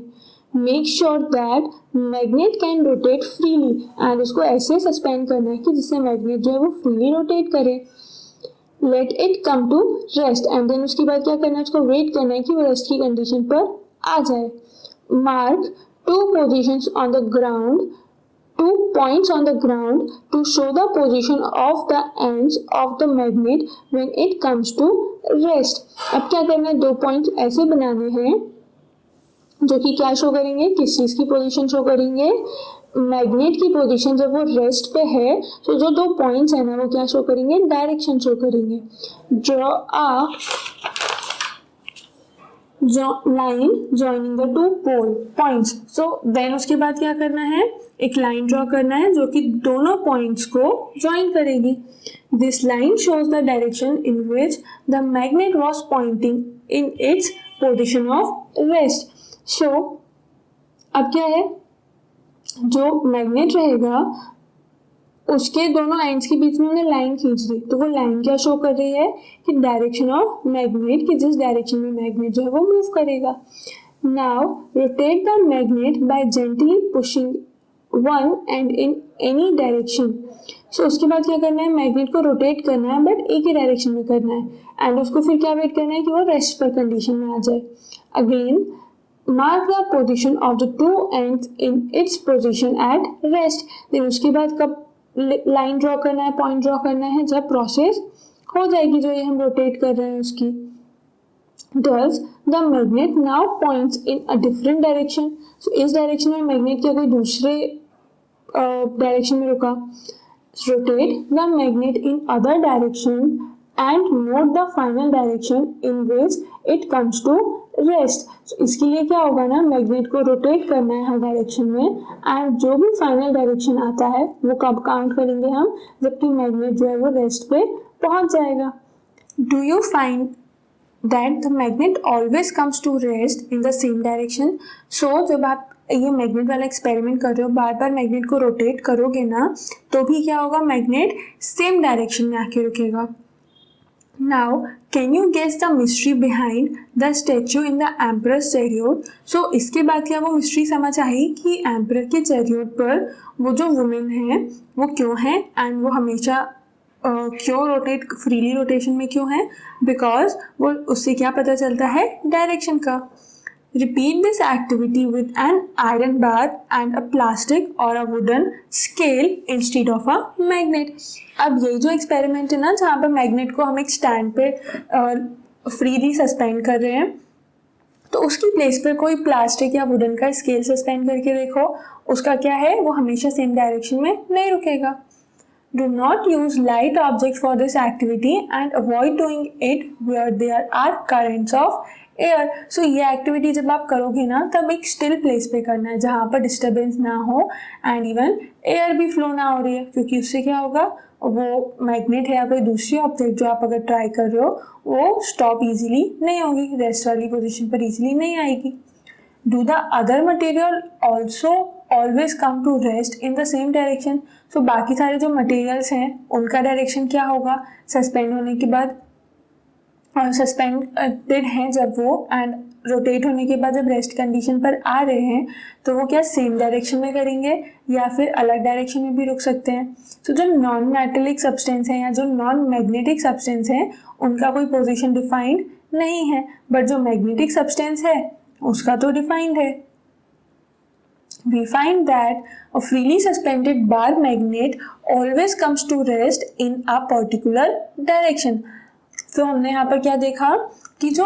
Make sure that magnet can rotate freely. And उसको ऐसे सस्पेंड करना है कि जिससे मैग्नेट जो है वो फ्रीली रोटेट करे. Let it come to rest and then उसके बाद क्या करना है, उसको वेट करना है कि वो रेस्ट की कंडीशन पर आ जाए. Mark 2 positions on the ground, 2 points on the ground to show the position of the ends of the magnet when it comes to rest. अब क्या करना है, 2 पॉइंट ऐसे बनाने हैं जो कि क्या शो करेंगे, किस चीज की पोजीशन शो करेंगे, मैग्नेट की पोजीशन. जब वो रेस्ट पे है तो जो 2 पॉइंट्स है ना वो क्या शो करेंगे, डायरेक्शन शो करेंगे. Draw a line joining the 2 pole points. So then उसके बाद क्या करना है, एक लाइन ड्रॉ करना है जो कि दोनों पॉइंट्स को ज्वाइन करेगी. This line shows the direction in which the magnet was pointing in its position of rest. So अब क्या है, जो मैग्नेट रहेगा उसके दोनों एंड्स के बीच में हमने लाइन खींच दी तो वो लाइन क्या शो कर रही है कि डायरेक्शन ऑफ मैग्नेट, कि जिस डायरेक्शन में मैग्नेट जो है वो मूव करेगा. Now rotate the magnet by gently pushing one end in any direction. So उसके बाद क्या करना है, मैग्नेट को रोटेट करना है बट एक ही डायरेक्शन में करना है एंड उसको फिर क्या वेट करना है कि वो रेस्ट पर कंडीशन में आ जाए. Again mark the position of the two ends in its position at rest. Then उसके बाद कब लाइन ड्रॉ करना है, पॉइंट ड्रॉ करना है, जब प्रोसेस हो जाएगी जो ये हम रोटेट कर रहे हैं उसकी. Does the magnet now points in a different direction? So इस डायरेक्शन में मैग्नेट क्या कोई दूसरे डायरेक्शन में रुका. Rotate the magnet in other direction and note the final direction in which it comes to rest. So इसके लिए क्या होगा ना, मैग्नेट को रोटेट करना है हर डायरेक्शन में एंड जो भी फाइनल डायरेक्शन आता है वो कब काउंट करेंगे हम, जबकि मैग्नेट जो है वो रेस्ट पे पहुंच जाएगा. Do you find that the magnet always comes to rest in the same direction? So जब आप ये मैग्नेट वाला एक्सपेरिमेंट कर रहे हो, बार बार मैग्नेट को रोटेट करोगे ना तो भी क्या होगा, मैग्नेट सेम डायरेक्शन में आके रुकेगा. Now can you guess the mystery behind the statue in the emperor's chariot? So इसके बाद क्या वो मिस्ट्री समझ आई कि एम्परर के चैरियट पर वो जो वुमेन है वो क्यों है एंड वो हमेशा क्यों रोटेट, फ्रीली रोटेशन में क्यों है, बिकॉज वो उससे क्या पता चलता है, डायरेक्शन का. Repeat this activity with an iron bar and a plastic और a wooden scale instead of a magnet. अब यही जो एक्सपेरिमेंट है ना, जहाँ पर मैग्नेट को हम एक स्टैंड पे फ्रीली सस्पेंड कर रहे हैं, तो उसकी प्लेस पर कोई प्लास्टिक या वुडन का स्केल सस्पेंड करके देखो, उसका क्या है, वो हमेशा सेम डायरेक्शन में नहीं रुकेगा. Do not use light objects for this activity and avoid doing it where there are currents of air. So ये एक्टिविटी जब आप करोगे ना तब एक स्टिल प्लेस पे करना है जहाँ पर डिस्टर्बेंस ना हो एंड इवन एयर भी फ्लो ना हो रही है, क्योंकि उससे क्या होगा, वो मैग्नेट है या कोई दूसरी ऑब्जेक्ट जो आप अगर ट्राई कर रहे हो वो स्टॉप इजीली नहीं होगी, रेस्ट वाली पोजीशन पर इजीली नहीं आएगी. Do the other material also always come to rest in the same direction? So बाकी सारे जो मटेरियल्स हैं उनका डायरेक्शन क्या होगा, सस्पेंड होने के बाद, सस्पेंडेड हैं जब वो एंड रोटेट होने के बाद जब रेस्ट कंडीशन पर आ रहे हैं तो वो क्या सेम डायरेक्शन में करेंगे या फिर अलग डायरेक्शन में भी रुक सकते हैं. तो जो नॉन मेटेलिक सब्सटेंस है या जो नॉन मैग्नेटिक सब्सटेंस है उनका कोई पोजीशन डिफाइंड नहीं है, बट जो मैग्नेटिक सब्सटेंस है उसका तो डिफाइंड है. We find that a freely suspended bar magnet always comes to rest in a particular direction. तो हमने यहाँ पर क्या देखा कि जो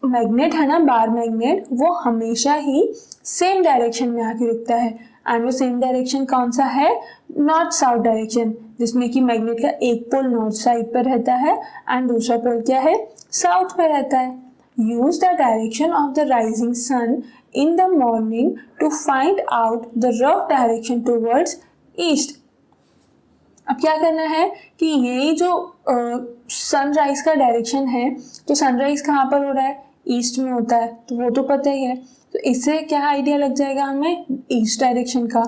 मैग्नेट है ना, बार मैग्नेट, वो हमेशा ही सेम डायरेक्शन में आके रुकता है एंड वो सेम डायरेक्शन कौन सा है, नॉर्थ साउथ डायरेक्शन, जिसमें कि मैग्नेट का एक पोल नॉर्थ साइड पर रहता है एंड दूसरा पोल क्या है, साउथ पर रहता है. Use the direction of the rising sun in the morning to find out the rough direction towards east. अब क्या करना है कि यही जो सनराइज का डायरेक्शन है, तो सनराइज कहाँ पर हो रहा है, ईस्ट में होता है, तो वो तो पता ही है. तो इससे क्या आइडिया लग जाएगा हमें, ईस्ट डायरेक्शन का.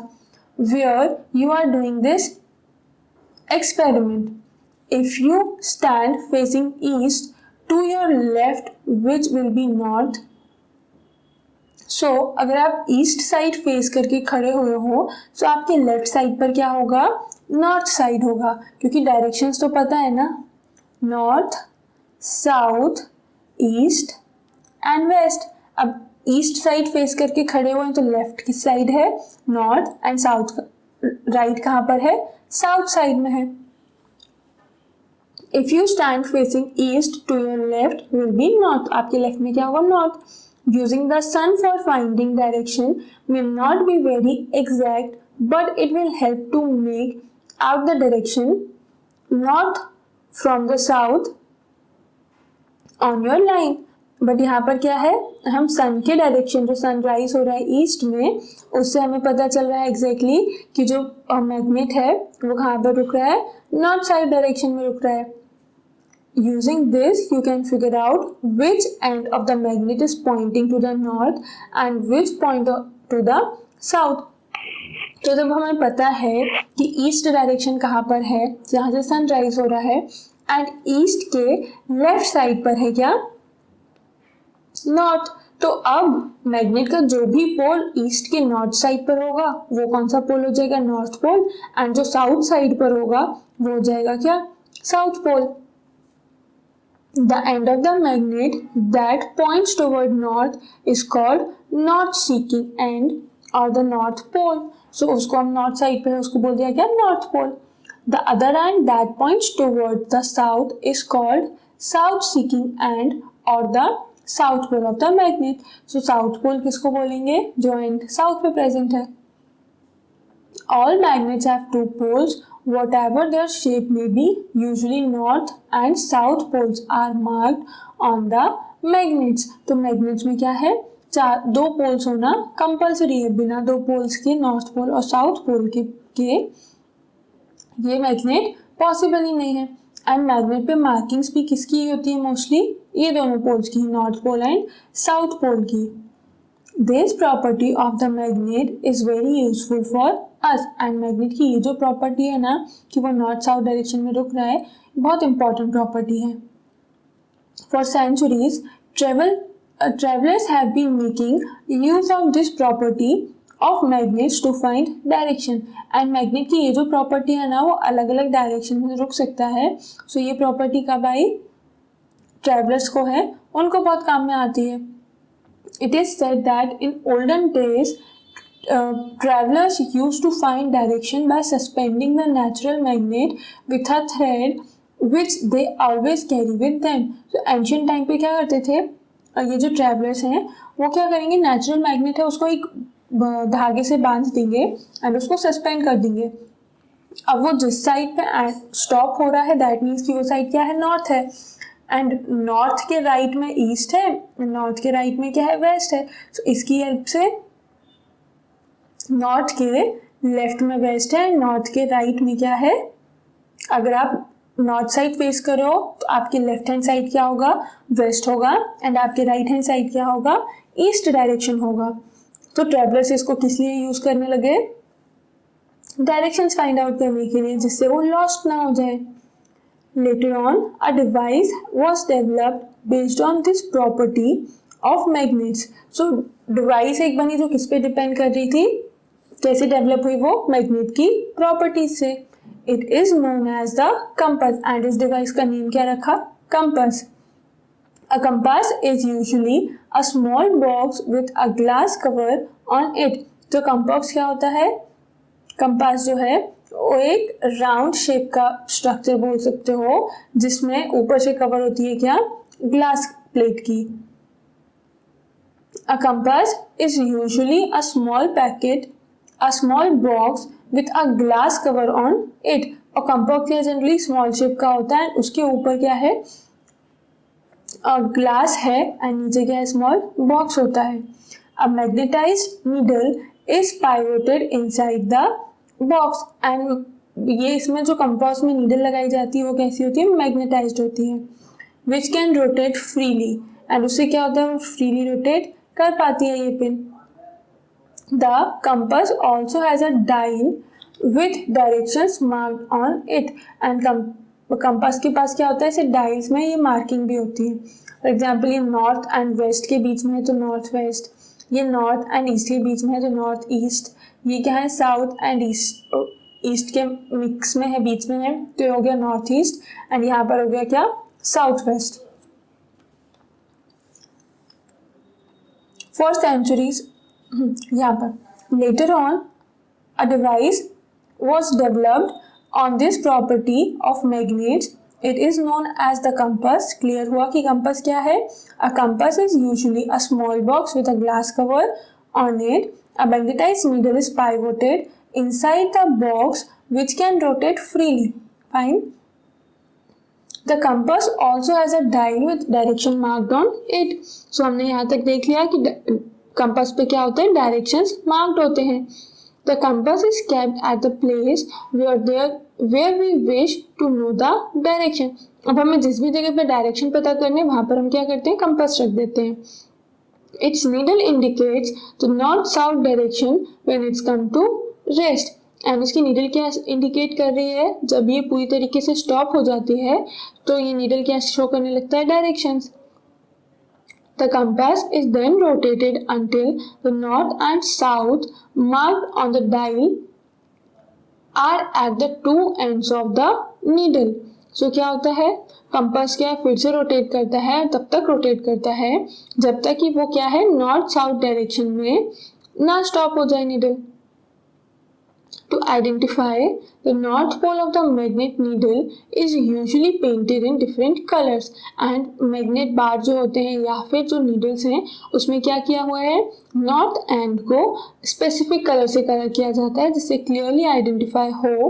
Where you are doing this experiment, if you stand facing east, to your left which will be north. So अगर आप ईस्ट साइड फेस करके खड़े हुए हो तो आपके लेफ्ट साइड पर क्या होगा, नॉर्थ साइड होगा, क्योंकि डायरेक्शंस तो पता है ना, north, south, east and west. अब ईस्ट साइड फेस करके खड़े हुए हैं तो लेफ्ट की साइड है नॉर्थ एंड साउथ, राइट कहाँ पर है, साउथ साइड में है. If you stand facing east, to your left will be north. आपके लेफ्ट में क्या होगा, north. Using the sun for finding direction may not be very exact, but it will help to make out the direction north from the south on your line. But यहाँ पर क्या है, हम सन के डायरेक्शन, जो सनराइज हो रहा है ईस्ट में, उससे हमें पता चल रहा है एग्जैक्टली कि जो मैग्नेट है वो कहाँ पर रुक रहा है, नॉर्थ साइड डायरेक्शन में रुक रहा है. Using this, you can figure out which end of the magnet is pointing to the north and which point to the south. तो जब हमें पता है कि ईस्ट डायरेक्शन कहाँ पर है, जहाँ से सनराइज हो रहा है, एंड ईस्ट के लेफ्ट साइड पर है क्या, नॉर्थ, तो अब मैग्नेट का जो भी पोल ईस्ट के नॉर्थ साइड पर होगा वो कौन सा पोल हो जाएगा, नॉर्थ पोल, एंड जो साउथ साइड पर होगा वो हो जाएगा क्या, south pole. The end of the magnet that points toward north is called north-seeking end or the north pole. So उसको हम north side पे है उसको बोल दिया क्या, north pole. The other end that points toward the south is called south-seeking end or the south pole of the magnet. So south pole किसको बोलेंगे, जो end south पे present है. All magnets have two poles, whatever their shape may be. Usually north and south poles are marked on the magnets. तो magnets में क्या है, दो पोल्स होना कंपल्सरी है. बिना दो पोल्स के, नॉर्थ पोल और साउथ पोल के ये मैग्नेट पॉसिबल ही नहीं है. एंड मैग्नेट पे मार्किंग्स भी किसकी होती है, मोस्टली ये दोनों पोल्स की, north pole and south pole की. This property of the magnet is very useful for us. And magnet की ये जो प्रॉपर्टी है ना कि वो नॉर्थ साउथ डायरेक्शन में रुक रहा है, बहुत इंपॉर्टेंट प्रॉपर्टी है. For centuries, travelers have been making use of this property of magnets to find direction. And magnet की ये जो प्रॉपर्टी है ना वो अलग अलग डायरेक्शन में रुक सकता है. सो ये प्रॉपर्टी कब आई, ट्रेवलर्स को है, उनको बहुत काम में आती है. It is said that in olden days, travelers used to find direction by suspending the natural magnet with a thread which they always carry with them. So ancient time पे क्या करते थे, ये जो travelers हैं वो क्या करेंगे, natural magnet है उसको एक धागे से बांध देंगे और उसको suspend कर देंगे. अब वो जिस साइड पे स्टॉप हो रहा है दैट मीन्स कि वो साइड क्या है, नॉर्थ है. एंड नॉर्थ के राइट में ईस्ट है, नॉर्थ के राइट में क्या है, वेस्ट है. तो इसकी हेल्प से नॉर्थ के लेफ्ट में वेस्ट है, नॉर्थ के राइट में क्या है, अगर आप नॉर्थ साइड फेस करो तो आपके लेफ्ट हैंड साइड क्या होगा, वेस्ट होगा, एंड आपके राइट हैंड साइड क्या होगा, ईस्ट डायरेक्शन होगा. तो ट्रेवलर्स इसको किस लिए यूज करने लगे, डायरेक्शंस फाइंड आउट करने के लिए, जिससे वो लॉस्ट ना हो जाए. Later on, a device was developed based on this property of magnets. So, device एक बनी जो किस पे डिपेंड कर रही थी, कैसे डेवलप हुई वो, मैग्नेट की प्रॉपर्टीज से. It is known as the compass and इस डिवाइस का नेम क्या रखा, compass. A compass is usually a small box with a glass cover on it. तो compass क्या होता है, compass जो है वो एक राउंड शेप का स्ट्रक्चर बोल सकते हो जिसमें ऊपर से कवर होती है क्या, ग्लास प्लेट की. A compass is usually a small box with a glass cover on it. और कंपास क्या जनरली स्मॉल शेप का होता है, उसके ऊपर क्या है, ग्लास है एंड नीचे क्या है, स्मॉल बॉक्स होता है. A magnetized needle is pivoted inside the box and ये इसमें जो कंपास में नीडल लगाई जाती है वो कैसी होती है, मैग्नेटाइज्ड होती है. Which can rotate freely and उससे क्या होता है, वो फ्रीली रोटेट कर पाती है ये pin. The compass also has a dial with directions marked on it. And compass के पास क्या होता है, ऐसे डायल्स में ये मार्किंग भी होती है. फॉर एग्जाम्पल ये नॉर्थ एंड वेस्ट के बीच में है तो नॉर्थ वेस्ट, ये नॉर्थ एंड ईस्ट के बीच में है तो नॉर्थ ईस्ट, ये क्या है साउथ एंड ईस्ट के मिक्स में है, बीच में है तो ये हो गया नॉर्थ ईस्ट, एंड यहाँ पर हो गया क्या, साउथ वेस्ट. फॉर सेंचुरीज यहाँ पर later on a device was developed on this property of magnets. It is known as the compass. Clear हुआ कि कंपास क्या है. A compass is usually a small box with a glass cover on it. A magnetized needle is pivoted inside the box which can rotate freely. Fine. The compass also has a dial with direction marked on it. So हमने यहाँ तक देख लिया कि compass पे क्या होते हैं, डायरेक्शंस मार्क्ड होते हैं. The compass is kept at the place where we wish to know the direction. अब हमें जिस भी जगह पे डायरेक्शन पता करने वहाँ पर हम क्या करते हैं, कंपास रख देते हैं. Its needle indicates the north-south direction when it's come to rest. And उसकी नीडल क्या इंडिकेट कर रही है, जब ये पूरी तरीके से स्टॉप हो जाती है तो ये नीडल क्या शो करने लगता है, directions. The compass is then rotated until the north and south marked on the dial are at the two ends of the needle. So क्या होता है, कंपास क्या है, फिर से रोटेट करता है, तब तक रोटेट करता है जब तक कि वो क्या है, नॉर्थ साउथ डायरेक्शन में ना स्टॉप हो जाए needle. To identify the north pole of the magnet needle is usually painted in different colors and magnet bar जो होते हैं या फिर जो needles हैं उसमें क्या किया हुआ है, north end को specific color से कलर किया जाता है जिससे clearly identify हो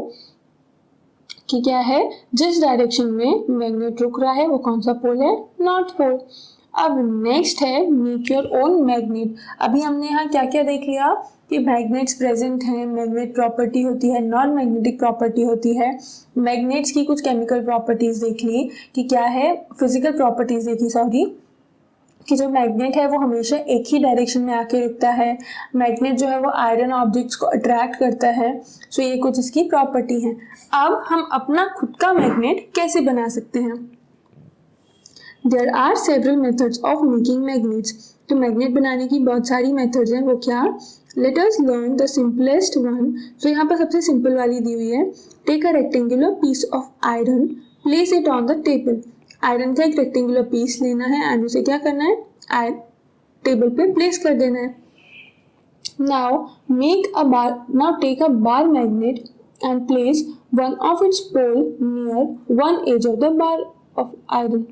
कि क्या है, जिस डायरेक्शन में मैग्नेट रुक रहा है वो कौन सा पोल है, नॉर्थ पोल. अब नेक्स्ट है मेक योर ओन मैग्नेट. अभी हमने यहाँ क्या क्या देख लिया कि मैग्नेट्स प्रेजेंट हैं, मैग्नेट प्रॉपर्टी होती है, नॉन मैग्नेटिक प्रॉपर्टी होती है, मैग्नेट्स की कुछ केमिकल प्रॉपर्टीज देख ली कि क्या है, फिजिकल प्रॉपर्टीज देखी सॉरी, कि जो मैग्नेट है वो हमेशा एक ही डायरेक्शन में आके रुकता है, मैग्नेट जो है वो आयरन ऑब्जेक्ट्स को अट्रैक्ट करता है. सो ये कुछ इसकी प्रॉपर्टी है. अब हम अपना खुद का मैग्नेट कैसे बना सकते हैं. There are several methods of making magnets. तो मैग्नेट बनाने की बहुत सारी मेथड्स हैं. वो क्या, let us learn the simplest one. तो यहाँ पर सबसे सिंपल वाली दी हुई है. Take a rectangular piece of iron, place it on the table. Iron का एक रेक्टेंगुलर पीस लेना है एंड उसे क्या करना है, टेबल पे प्लेस कर देना है. Now take a bar magnet and place one of its pole near one edge of the bar of iron.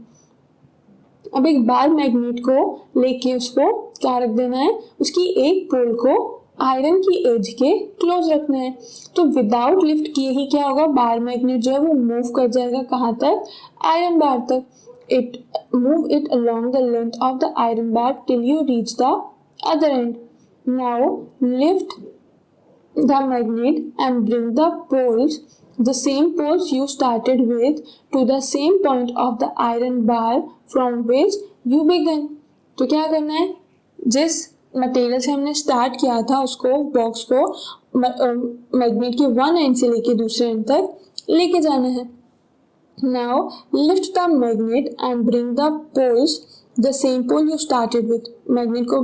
अब एक बार मैग्नेट को लेके उसको क्या रख देना है, उसकी एक पोल को आयरन की एज के क्लोज रखना है. तो विदाउट लिफ्ट किए ही क्या होगा, बार मैग्नेट जो है वो मूव कर जाएगा कहाँ तक, आयरन बार तक. Move it along the length of the iron bar till you reach the other end. Now lift the magnet and bring the poles, the same poles you started with, to the same point of the iron bar from which you began. तो क्या करना है, जिस material से हमने start किया था उसको, बॉक्स को मैग्नेट के वन एंड से लेके दूसरे एंड तक लेके जाना है. Now lift the magnet and bring the poles the same pole you started with. Magnet को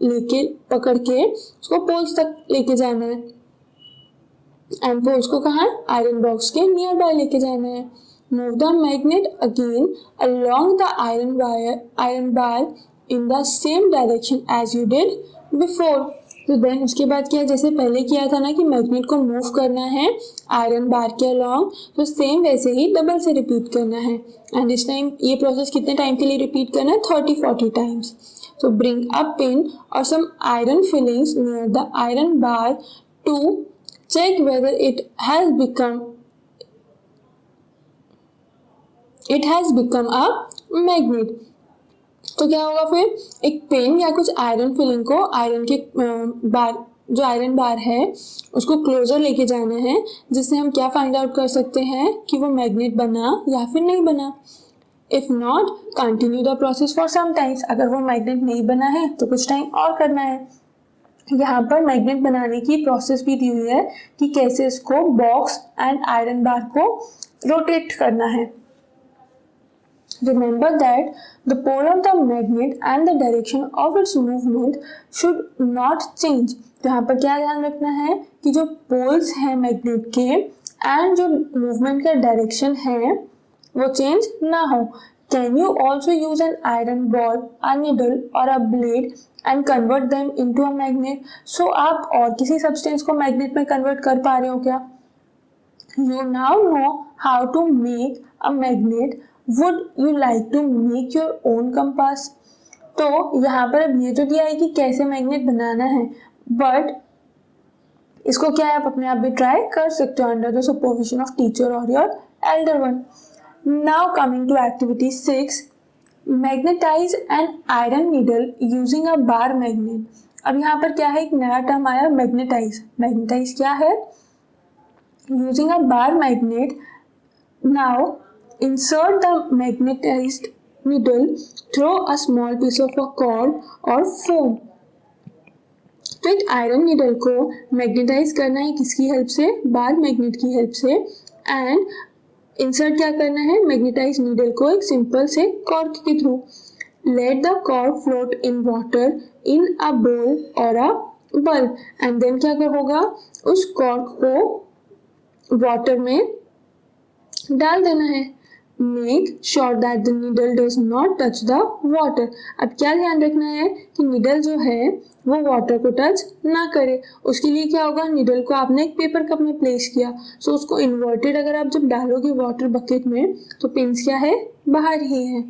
लेके पकड़ के उसको पोल्स तक लेके जाना है एंड पोल्स को कहाँ, आयरन बॉक्स के नियर बाय लेके जाना है. Move the magnet again along the iron bar in the same direction as you did before. तो देन उसके बाद क्या है, जैसे पहले किया था ना कि मैग्नेट को मूव करना है आयरन बार के अलोंग, तो सेम वैसे ही डबल से रिपीट करना है. एंड इस टाइम ये प्रोसेस कितने टाइम के लिए रिपीट करना है, 30-40 times. So bring a pin or some iron fillings near the iron bar to check whether it has become a magnet. तो क्या होगा फिर, एक पेन या कुछ आयरन फिलिंग को आयरन के बार, जो आयरन बार है उसको क्लोजर लेके जाना है, जिससे हम क्या फाइंड आउट कर सकते हैं कि वो मैग्नेट बना या फिर नहीं बना. If not, continue the process for some times. अगर वो मैग्नेट नहीं बना है तो कुछ टाइम और करना है. यहाँ पर मैग्नेट बनाने की प्रोसेस भी दी हुई है कि कैसे इसको बॉक्स एंड आयरन बार को रोटेट करना है. Remember that the pole of the magnet and the direction of its movement should not change. तो यहाँ पर क्या ध्यान रखना है कि जो पोल्स हैं मैग्नेट के एंड जो मूवमेंट का डायरेक्शन है वो चेंज ना हो. Can you also use an iron ball, a needle or a blade and convert them into a magnet? So आप और किसी सब्सटेंस को मैग्नेट में कन्वर्ट कर पा रहे हो क्या? You now know how to make a magnet. Would you like to make your own compass? तो यहाँ पर अब ये तो दिया है कि कैसे मैग्नेट बनाना है, बट इसको क्या है, आप अपने आप भी ट्राई कर सकते हो under the supervision of teacher और your elder one. Now coming to activity 6, magnetize an iron needle using a bar magnet. अब यहाँ पर क्या है, एक नया टर्म आया, मैग्नेटाइज. मैग्नेटाइज क्या है, using a bar magnet. Now insert the magnetized needle through a small piece of a cord or foam. तो एक आयरन नीडल को मैग्नेटाइज करना है किसकी हेल्प से, बार मैग्नेट की हेल्प से. एंड इंसर्ट क्या करना है, मैग्नेटाइज नीडल को एक सिंपल से कॉर्क के through. let the cork float in water in a bowl or a bulb and then क्या होगा, उस कॉर्क को वाटर में डाल देना है. Make sure that the needle does not touch the water. अब क्या ध्यान रखना है कि नीडल जो है वो वाटर को टच ना करे. उसके लिए क्या होगा, नीडल को आपने एक पेपर कप में प्लेस किया, सो उसको इन्वर्टेड अगर आप जब डालोगे वाटर बकेट में तो पिंस क्या है, बाहर ही है.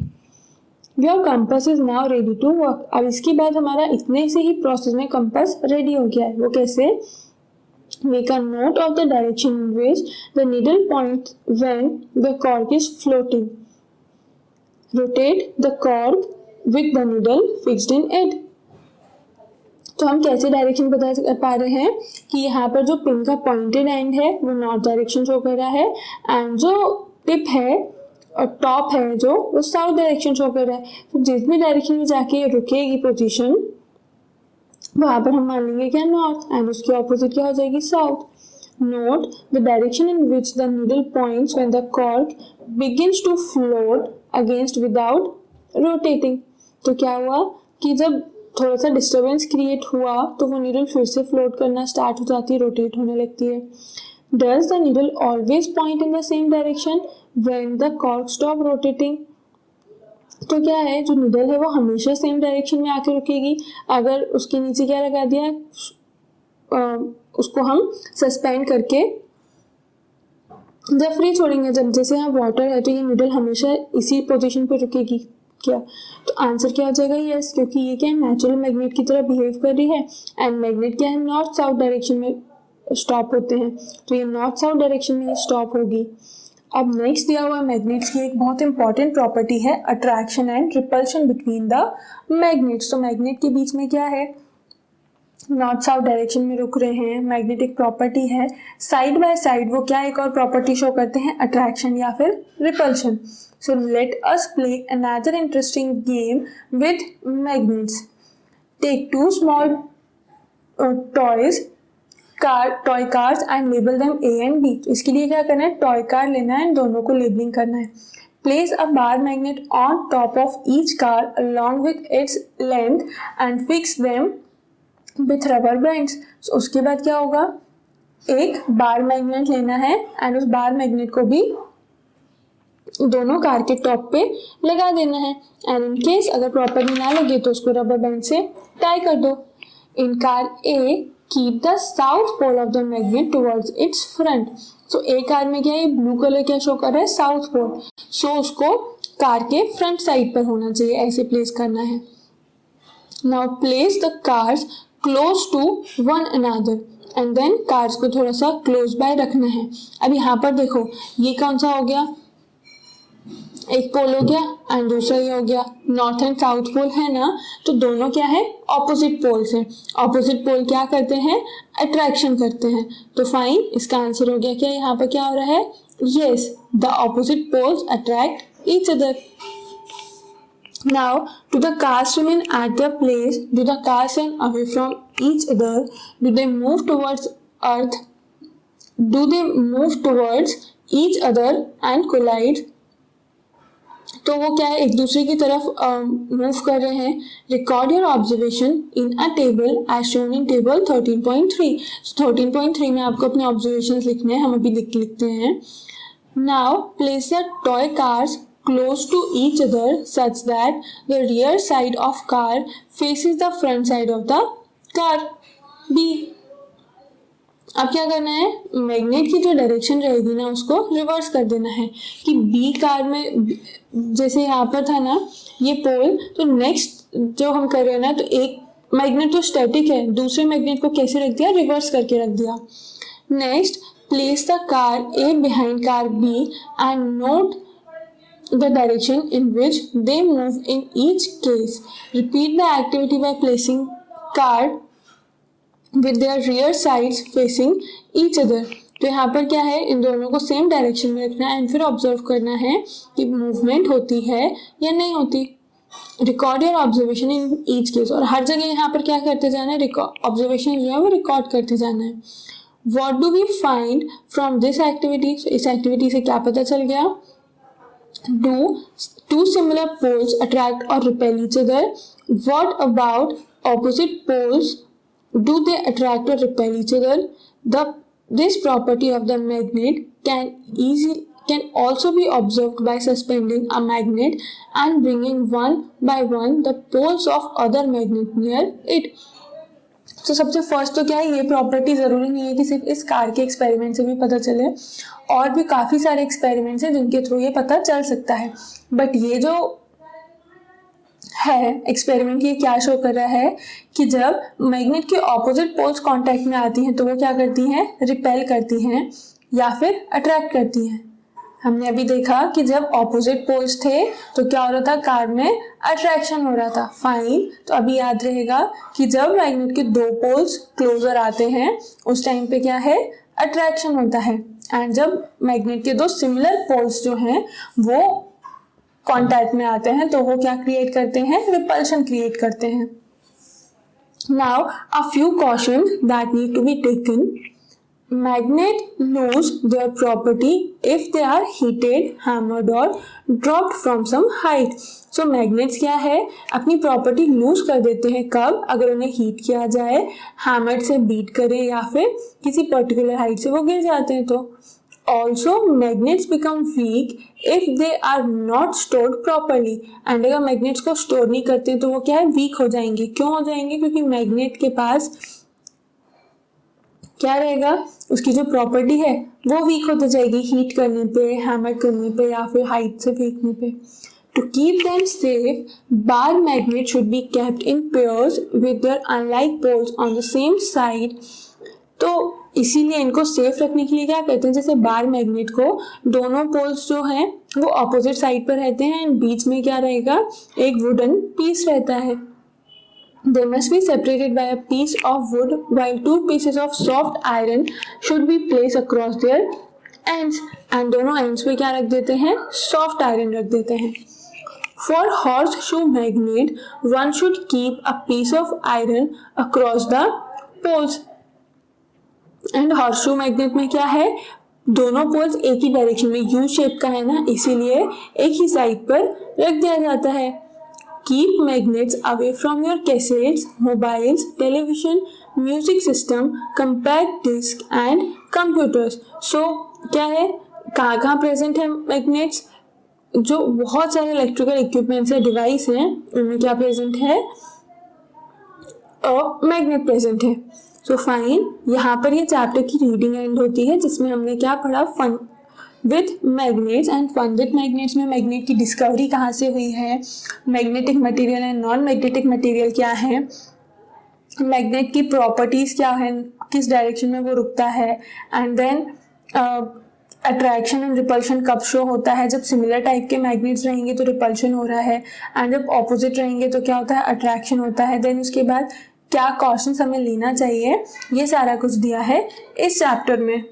Your compass is now ready to work. अब इसके बाद हमारा इतने से ही प्रोसेस में कंपास रेडी हो गया है. वो कैसे, make a note of the direction in which the needle points when the cork is floating. Rotate the cork with the needle fixed in it. तो हम कैसे डायरेक्शन बता पा रहे हैं कि यहाँ पर जो पिन का पॉइंटेड एंड है वो नॉर्थ डायरेक्शन शो कर रहा है एंड जो टिप है और टॉप है जो वो साउथ डायरेक्शन शो कर रहा है. तो जिस भी डायरेक्शन में जाके रुकेगी पोजीशन वहां पर हम मान लेंगे क्या, नॉर्थ, एंड उसकी ऑपोजिट क्या हो जाएगी, south. Note the direction in which the needle points when the cork begins to float against without rotating. तो क्या हुआ कि जब थोड़ा सा डिस्टर्बेंस क्रिएट हुआ तो वो नीडल फिर से फ्लोट करना स्टार्ट हो जाती है, रोटेट होने लगती है. Does the needle always point in the same direction when the cork stop rotating. तो क्या है, जो नीडल है वो हमेशा सेम डायरेक्शन में आके रुकेगी. अगर उसके नीचे क्या लगा दिया, उसको हम सस्पेंड करके जब फ्री छोड़ेंगे, जब जैसे यहाँ वाटर है तो ये नीडल हमेशा इसी पोजीशन पे रुकेगी क्या. तो आंसर क्या हो जाएगा, यस, क्योंकि ये क्या है, नेचुरल मैग्नेट की तरह बिहेव कर रही है एंड मैग्नेट क्या है, नॉर्थ साउथ डायरेक्शन में स्टॉप होते हैं, तो ये नॉर्थ साउथ डायरेक्शन में स्टॉप होगी. अब नेक्स्ट दिया हुआ मैग्नेट्स की एक बहुत इंपॉर्टेंट प्रॉपर्टी है attraction and repulsion between the magnets. तो मैग्नेट के बीच में क्या है, नॉर्थ साउथ डायरेक्शन में रुक रहे हैं, मैग्नेटिक प्रॉपर्टी है. साइड बाय साइड वो क्या एक और प्रॉपर्टी शो करते हैं, अट्रैक्शन या फिर repulsion. So let us play another interesting game with magnets. Take 2 small toy cars and label them A and B. तो इसके लिए क्या करना है, टॉय कार लेना है एंड दोनों को लेबलिंग करना है. Place a bar magnet on top of each car along with its length and fix them with rubber bands. उसके बाद क्या होगा, एक बार मैग्नेट लेना है एंड उस बार मैग्नेट को भी दोनों कार के टॉप पे लगा देना है एंड इन केस अगर प्रॉपरली ना लगे तो उसको रबर बैंड से टाई कर दो. इन car A keep the south pole of the magnet towards its front. So एक कार में क्या है, ब्लू कलर क्या शो कर रहा है, साउथ पोल. सो उसको कार के फ्रंट साइड पर होना चाहिए, ऐसे प्लेस करना है. Now place the cars close to one another and then cars को थोड़ा सा क्लोज बाय रखना है. अब यहाँ पर देखो ये कौन सा हो गया, एक पोल हो गया एंड दूसरा ये हो गया, नॉर्थ एंड साउथ पोल है ना, तो दोनों क्या है, ऑपोजिट पोल्स हैं. ऑपोजिट पोल क्या करते हैं, अट्रैक्शन करते हैं. तो फाइन, इसका आंसर हो गया क्या, यहाँ पर क्या हो रहा है, yes, the opposite poles attract each other. Now do the cars remain at the place, do the cars run away from each other, do they move towards earth, do they move towards each other and collide. तो वो क्या है, एक दूसरे की तरफ move कर रहे हैं. Record your observation in a table as shown in table 13.3. 13.3 में आपको अपने ऑब्जर्वेशंस लिखने हैं, हम अभी लिखते हैं. Now place the toy cars close to each other such that the rear side of car faces the front side of the car B. अब क्या करना है, मैग्नेट की जो डायरेक्शन रहेगी ना उसको रिवर्स कर देना है कि बी कार में, जैसे यहाँ पर था ना ये पोल, तो नेक्स्ट जो हम कर रहे हैं ना, तो एक मैग्नेट तो स्टैटिक है, दूसरे मैग्नेट को कैसे रख दिया, रिवर्स करके रख दिया. Next place the car A behind car B and note the direction in which they move in each case. Repeat the activity by placing car with their rear sides facing each other. तो यहाँ पर क्या है, इन दोनों को same direction में रखना है एंड फिर ऑब्जर्व करना है कि मूवमेंट होती है या नहीं होती. Record your observation in each case. और हर जगह यहाँ पर क्या करते जाना है, ऑब्जर्वेशन जो है वो रिकॉर्ड करते जाना है. What do we find from this activity. इस एक्टिविटी से क्या पता चल गया, Do two similar poles attract or repel each other? What about opposite poles? Do they attract or repel each other? This property of the magnet can also be observed by suspending a magnet and bringing one by one the poles of other magnet near it. तो सबसे first तो क्या है, ये property ज़रूरी नहीं है कि सिर्फ इस कार के एक्सपेरिमेंट से भी पता चले, और भी काफ़ी सारे एक्सपेरिमेंट्स हैं जिनके थ्रू ये पता चल सकता है. बट ये जो है एक्सपेरिमेंट, ये क्या शो कर रहा है कि जब मैग्नेट के ऑपोजिट पोल्स कांटेक्ट में आती हैं तो वो क्या करती हैं, रिपेल करती हैं या फिर अट्रैक्ट करती हैं. हमने अभी देखा कि जब ऑपोजिट पोल्स थे तो क्या हो रहा था, कार में अट्रैक्शन हो रहा था. फाइन. तो अभी याद रहेगा कि जब मैग्नेट के दो पोल्स क्लोजर आते हैं उस टाइम पे क्या है, अट्रैक्शन होता है. एंड जब मैग्नेट के दो सिमिलर पोल्स जो हैं वो कांटेक्ट में आते हैं तो वो क्या क्रिएट करते हैं, रिपल्शन क्रिएट करते हैं. Now a few cautions that need to be taken. Magnet lose their property if they are heated, hammered or dropped from some height. So magnets क्या है, अपनी प्रॉपर्टी लूज कर देते हैं कब, अगर उन्हें हीट किया जाए, हैमर से बीट करें या फिर किसी पर्टिकुलर हाइट से वो गिर जाते हैं तो. Also magnets become weak if they are not stored properly. And अगर मैग्नेट्स को स्टोर नहीं करते हैं तो वो क्या है, वीक हो जाएंगे. क्यों हो जाएंगे, क्योंकि मैग्नेट के पास क्या रहेगा, उसकी जो प्रॉपर्टी है वो वीक होती जाएगी हीट करने पे, हैमर करने पे या फिर हाइट से फेंकने पे. To keep them safe, bar magnet should be kept in pairs with their unlike poles on the same side. तो इसीलिए इनको सेफ रखने के लिए क्या कहते हैं, जैसे बार मैग्नेट को दोनों पोल्स जो हैं वो ऑपोजिट साइड पर रहते हैं एंड बीच में क्या रहेगा, एक वुडन पीस रहता है. They must be separated by a piece of wood, while two pieces of soft iron should be placed across their ends. And दोनों ends पे क्या रख देते हैं, soft iron रख देते हैं. For horseshoe magnet, one should keep a piece of iron across the poles. And horseshoe magnet में क्या है, दोनों पोल्स एक ही डायरेक्शन में U शेप का है ना, इसीलिए एक ही साइड पर रख दिया जाता है. Keep magnets away from your cassettes, mobiles, television, music system, compact disc and computers. So क्या है, कहाँ कहाँ प्रेजेंट है मैग्नेट्स, जो बहुत सारे इलेक्ट्रिकल इक्विपमेंट्स है, डिवाइस हैं, उनमें क्या प्रेजेंट है, और मैग्नेट प्रेजेंट है. So fine. यहाँ पर ये चैप्टर की रीडिंग एंड होती है जिसमें हमने क्या पढ़ा, fun with magnets. And fun with magnets में मैग्नेट की डिस्कवरी कहाँ से हुई है, magnetic material and non magnetic material क्या है, मैग्नेट की प्रॉपर्टीज़ क्या है, किस डायरेक्शन में वो रुकता है, and then attraction and repulsion कब शो होता है, जब सिमिलर टाइप के मैग्नेट्स रहेंगे तो रिपल्शन हो रहा है, एंड जब ऑपोजिट रहेंगे तो क्या होता है, अट्रैक्शन होता है. देन उसके बाद क्या कॉशंस हमें लेना चाहिए, ये सारा कुछ दिया है इस चैप्टर में.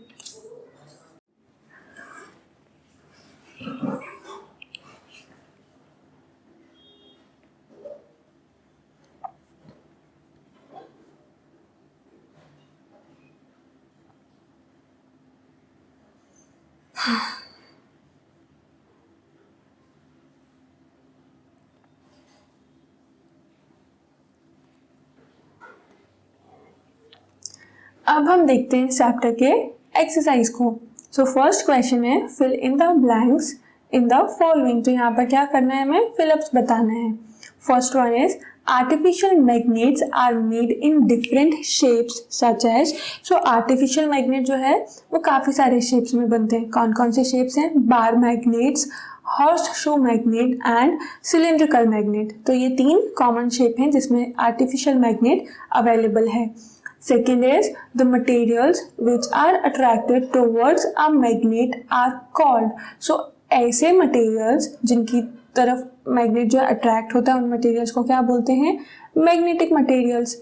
अब हम देखते हैं चैप्टर के एक्सरसाइज को. सो फर्स्ट क्वेश्चन है, fill in the blanks in the following. तो यहाँ पर क्या करना है, हमें फिलअप्स बताना है. First one is artificial magnets are made in different shapes such as. So artificial magnet जो है वो काफ़ी सारे शेप्स में बनते हैं. कौन कौन से शेप्स हैं, बार magnets, horseshoe magnet and cylindrical magnet. तो ये तीन कॉमन शेप हैं जिसमें आर्टिफिशियल मैग्नेट अवेलेबल है. Second is the materials which are attracted towards a magnet are called. So ऐसे materials जिनकी तरफ मैग्नेट जो अट्रैक्ट होता है उन मटेरियल्स को क्या बोलते हैं, magnetic materials.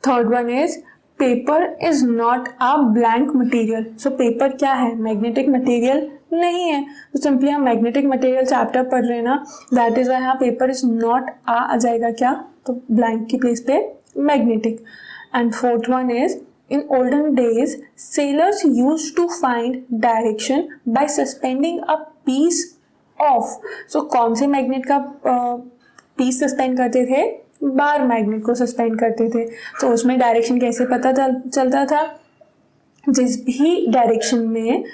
Third one is paper is not a blank material. So paper क्या है, मैग्नेटिक मटेरियल नहीं है. तो सिंपली हम मैग्नेटिक मटेरियल चैप्टर पढ़ रहे हैं ना, दैट इज वाई यहाँ पेपर इज नॉट आ जाएगा क्या, तो ब्लैंक की प्लेस पे magnetic. And fourth one is, in olden days, sailors used to find direction by suspending a piece of. So कौन से मैग्नेट का पीस सस्पेंड करते थे? बार मैग्नेट को सस्पेंड करते थे। तो उसमें डायरेक्शन कैसे पता चलता था? जिस भी डायरेक्शन में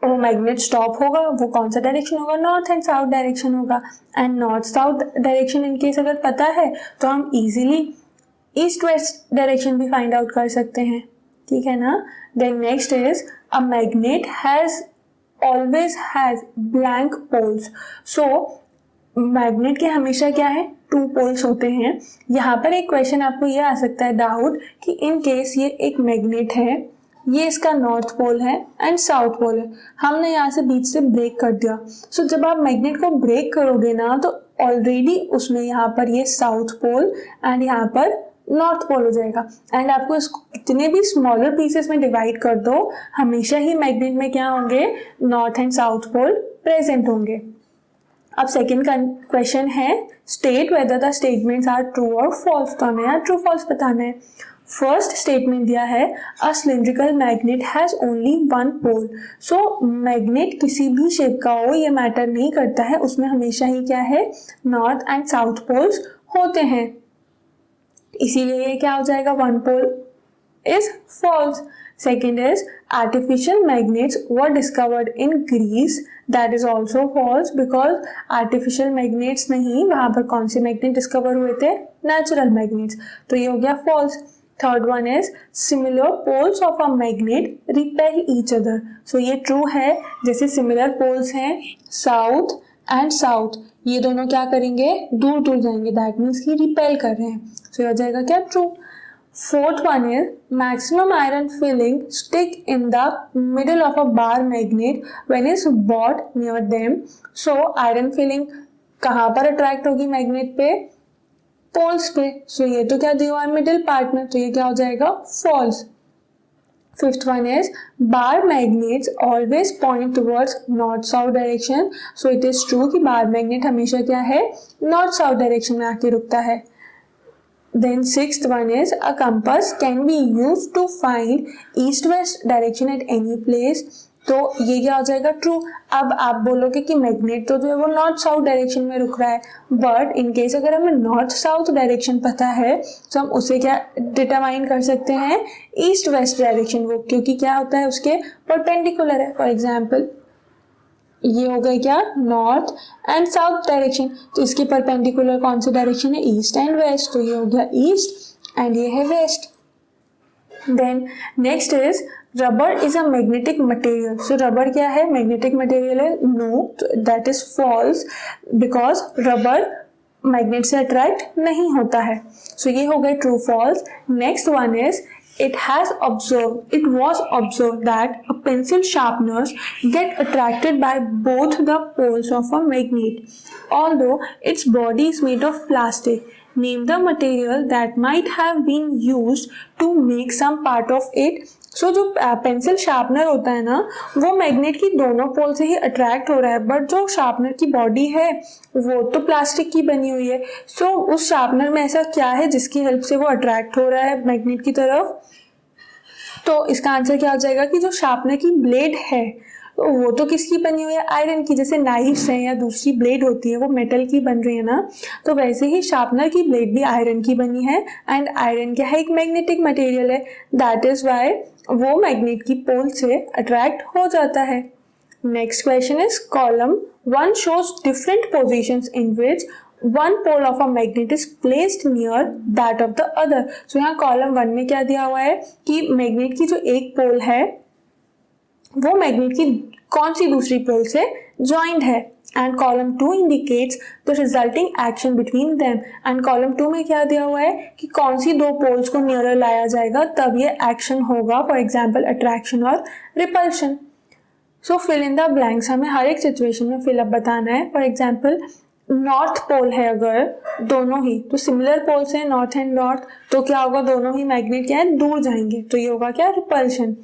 वो मैग्नेट स्टॉप होगा वो कौन सा डायरेक्शन होगा? नॉर्थ एंड साउथ डायरेक्शन होगा। And north south direction in case अगर पता है तो हम इजीली ईस्ट वेस्ट डायरेक्शन भी फाइंड आउट कर सकते हैं, ठीक है ना। Then next is a magnet has always has blank poles. So magnet के हमेशा क्या है? 2 पोल्स होते हैं। यहाँ पर एक क्वेश्चन आपको ये आ सकता है डाउट कि इन केस ये एक मैग्नेट है, ये इसका नॉर्थ पोल है एंड साउथ पोल है, हमने यहाँ से बीच से ब्रेक कर दिया। सो जब आप मैग्नेट को ब्रेक करोगे ना तो ऑलरेडी उसमें यहाँ पर ये साउथ पोल एंड यहाँ पर नॉर्थ पोल हो जाएगा। एंड आपको इसको कितने भी स्मॉलर पीसेस में डिवाइड कर दो, हमेशा ही मैग्नेट में क्या होंगे? North and south pole present होंगे। अब सेकेंड क्वेश्चन है state whether the statements are true और फॉल्स। तो हमें यहाँ ट्रू फॉल्स बताना है। फर्स्ट स्टेटमेंट दिया है a cylindrical magnet has only 1 pole. So magnet किसी भी शेप का हो ये मैटर नहीं करता है, उसमें हमेशा ही क्या है? नॉर्थ एंड साउथ पोल्स होते हैं, इसीलिए ये क्या हो जाएगा? 1 pole is false. Second is artificial magnets were discovered in Greece. That is also false because artificial magnets नहीं, वहाँ पर कौन से मैग्नेट डिस्कवर हुए थे? Natural magnets. तो ये हो गया false. Third one is similar poles of a magnet repel each other. So ये true है, जैसे similar poles हैं south and south, ये दोनों क्या करेंगे? दूर दूर जाएंगे, that means कि repel कर रहे हैं। So ये हो जाएगा क्या? True. Fourth one is maximum iron filling stick in the middle of a bar magnet when it's brought near them. So iron filling कहाँ पर अट्रैक्ट होगी मैग्नेट पे? पोल्स पे। सो ये तो क्या दिया हुआ है? मिडिल पार्ट में, तो ये क्या हो जाएगा? False. Fifth one is bar magnets always point towards north south direction. So it is true कि bar magnet हमेशा क्या है? north south direction में आके रुकता है। Then sixth one is a compass can be used to find east west direction at any place. तो ये क्या हो जाएगा? ट्रू। अब आप बोलोगे कि मैग्नेट तो जो है वो नॉर्थ साउथ डायरेक्शन में रुक रहा है, बट इन केस अगर हमें नॉर्थ साउथ डायरेक्शन पता है तो हम उसे क्या डिटरमाइन कर सकते हैं? ईस्ट वेस्ट डायरेक्शन वो, क्योंकि क्या होता है? उसके परपेंडिकुलर है। फॉर एग्जाम्पल ये हो गया क्या? नॉर्थ एंड साउथ डायरेक्शन, तो इसके परपेंडिकुलर कौन सा डायरेक्शन है? ईस्ट एंड वेस्ट, तो ये हो गया ईस्ट एंड ये है west. Then next is rubber is a magnetic material. So rubber क्या है? मैग्नेटिक मटेरियल है? No, that is false because rubber magnet से अट्रैक्ट नहीं होता है। सो ये हो गए true false. Next one is it was observed that a pencil sharpeners get attracted by both the poles of a magnet although its body is made of plastic. Name the material that might have been used to make some part of it. सो जो pencil sharpener होता है ना वो magnet की दोनों पोल से ही attract हो रहा है, बट जो शार्पनर की बॉडी है वो तो प्लास्टिक की बनी हुई है। सो उस शार्पनर में ऐसा क्या है जिसकी हेल्प से वो अट्रैक्ट हो रहा है मैग्नेट की तरफ? तो इसका आंसर क्या हो जाएगा कि जो शार्पनर की ब्लेड है वो तो किसकी बनी हुई है? आयरन की। जैसे नाइफ्स हैं या दूसरी ब्लेड होती है वो मेटल की बन रही है ना, तो वैसे ही शार्पनर की ब्लेड भी आयरन की बनी है एंड आयरन क्या है? एक मैग्नेटिक मटेरियल है। दैट इज वाई वो मैग्नेट की पोल से अट्रैक्ट हो जाता है। Next question is column 1 shows different positions in which one pole of a magnet is placed near that of the other. So यहाँ कॉलम 1 में क्या दिया हुआ है कि मैग्नेट की जो एक पोल है वो मैग्नेट की कौन सी दूसरी पोल से ज्वाइंट है, and column 2 indicates the resulting action between them. And column 2 में क्या दिया हुआ है कि कौन सी दो पोल्स को नियरर लाया जाएगा तब ये एक्शन होगा, फॉर एग्जाम्पल अट्रैक्शन और repulsion. So fill in the blanks, हमें हर एक सिचुएशन में फिलअप बताना है। फॉर एग्जाम्पल नॉर्थ पोल है अगर दोनों ही, तो सिमिलर पोल्स हैं नॉर्थ एंड नॉर्थ, तो क्या होगा? दोनों ही मैग्नेट क्या है? दूर जाएंगे, तो ये होगा क्या? रिपल्शन।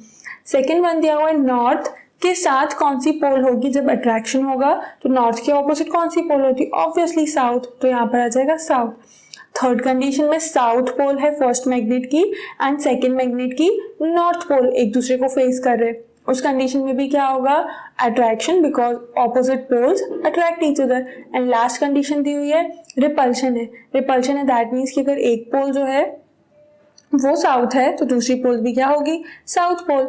सेकेंड वन दिया हुआ है नॉर्थ के साथ कौन सी पोल होगी जब अट्रैक्शन होगा, तो नॉर्थ के ऑपोजिट कौन सी पोल होती है? ऑब्वियसली साउथ, तो यहाँ पर आ जाएगा साउथ। थर्ड कंडीशन में साउथ पोल है फर्स्ट मैग्नेट की एंड सेकेंड मैग्नेट की नॉर्थ पोल एक दूसरे को फेस कर रहे, उस कंडीशन में भी क्या होगा, attraction, because opposite poles attract each other. And last condition दी हुई है रिपल्शन है। रिपल्शन है दैट मीन्स कि अगर एक पोल जो है वो साउथ है तो दूसरी पोल भी क्या होगी, साउथ पोल।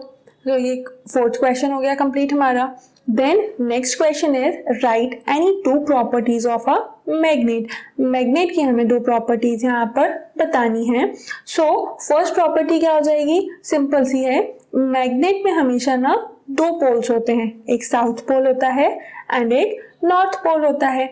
तो ये फोर्थ क्वेश्चन हो गया कंप्लीट हमारा। Then next question is write any two properties of a magnet. Magnet की हमें दो प्रॉपर्टीज यहाँ पर बतानी है। सो फर्स्ट प्रॉपर्टी क्या हो जाएगी, सिंपल सी है, मैग्नेट में हमेशा ना दो पोल्स होते हैं, एक साउथ पोल होता है एंड एक नॉर्थ पोल होता है।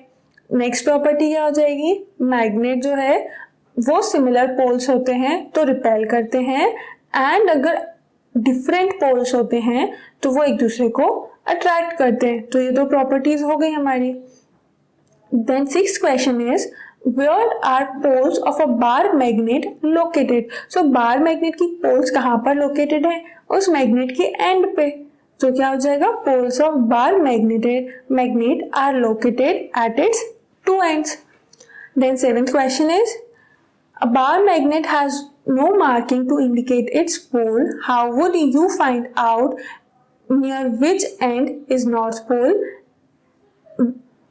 नेक्स्ट प्रॉपर्टी क्या हो जाएगी, मैग्नेट जो है वो सिमिलर पोल्स होते हैं तो रिपेल करते हैं, एंड अगर डिफरेंट पोल्स होते हैं तो वो एक दूसरे को अट्रैक्ट करते हैं। तो ये दो प्रॉपर्टीज हो गई हमारी। Then sixth question is where are poles of a bar magnet located. So bar magnet की पोल्स कहाँ पर लोकेटेड है, उस मैग्नेट के एंड पे। तो क्या हो जाएगा, poles of bar magnet are located at its two ends. Then seventh question is a bar magnet has no marking to indicate its pole. How would you find out near which end is north pole?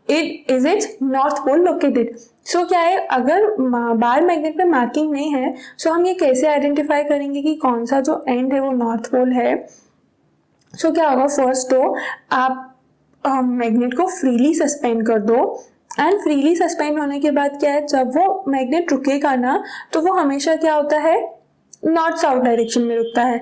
Is its north pole located? So क्या है, अगर bar magnet पे marking नहीं है so हम ये कैसे identify करेंगे कि कौन सा जो एंड है वो नॉर्थ पोल है। so क्या होगा, फर्स्ट तो आप मैग्नेट को फ्रीली सस्पेंड कर दो, एंड फ्रीली सस्पेंड होने के बाद क्या है, जब वो मैग्नेट रुकेगा ना तो वो हमेशा क्या होता है, नॉर्थ साउथ डायरेक्शन में रुकता है।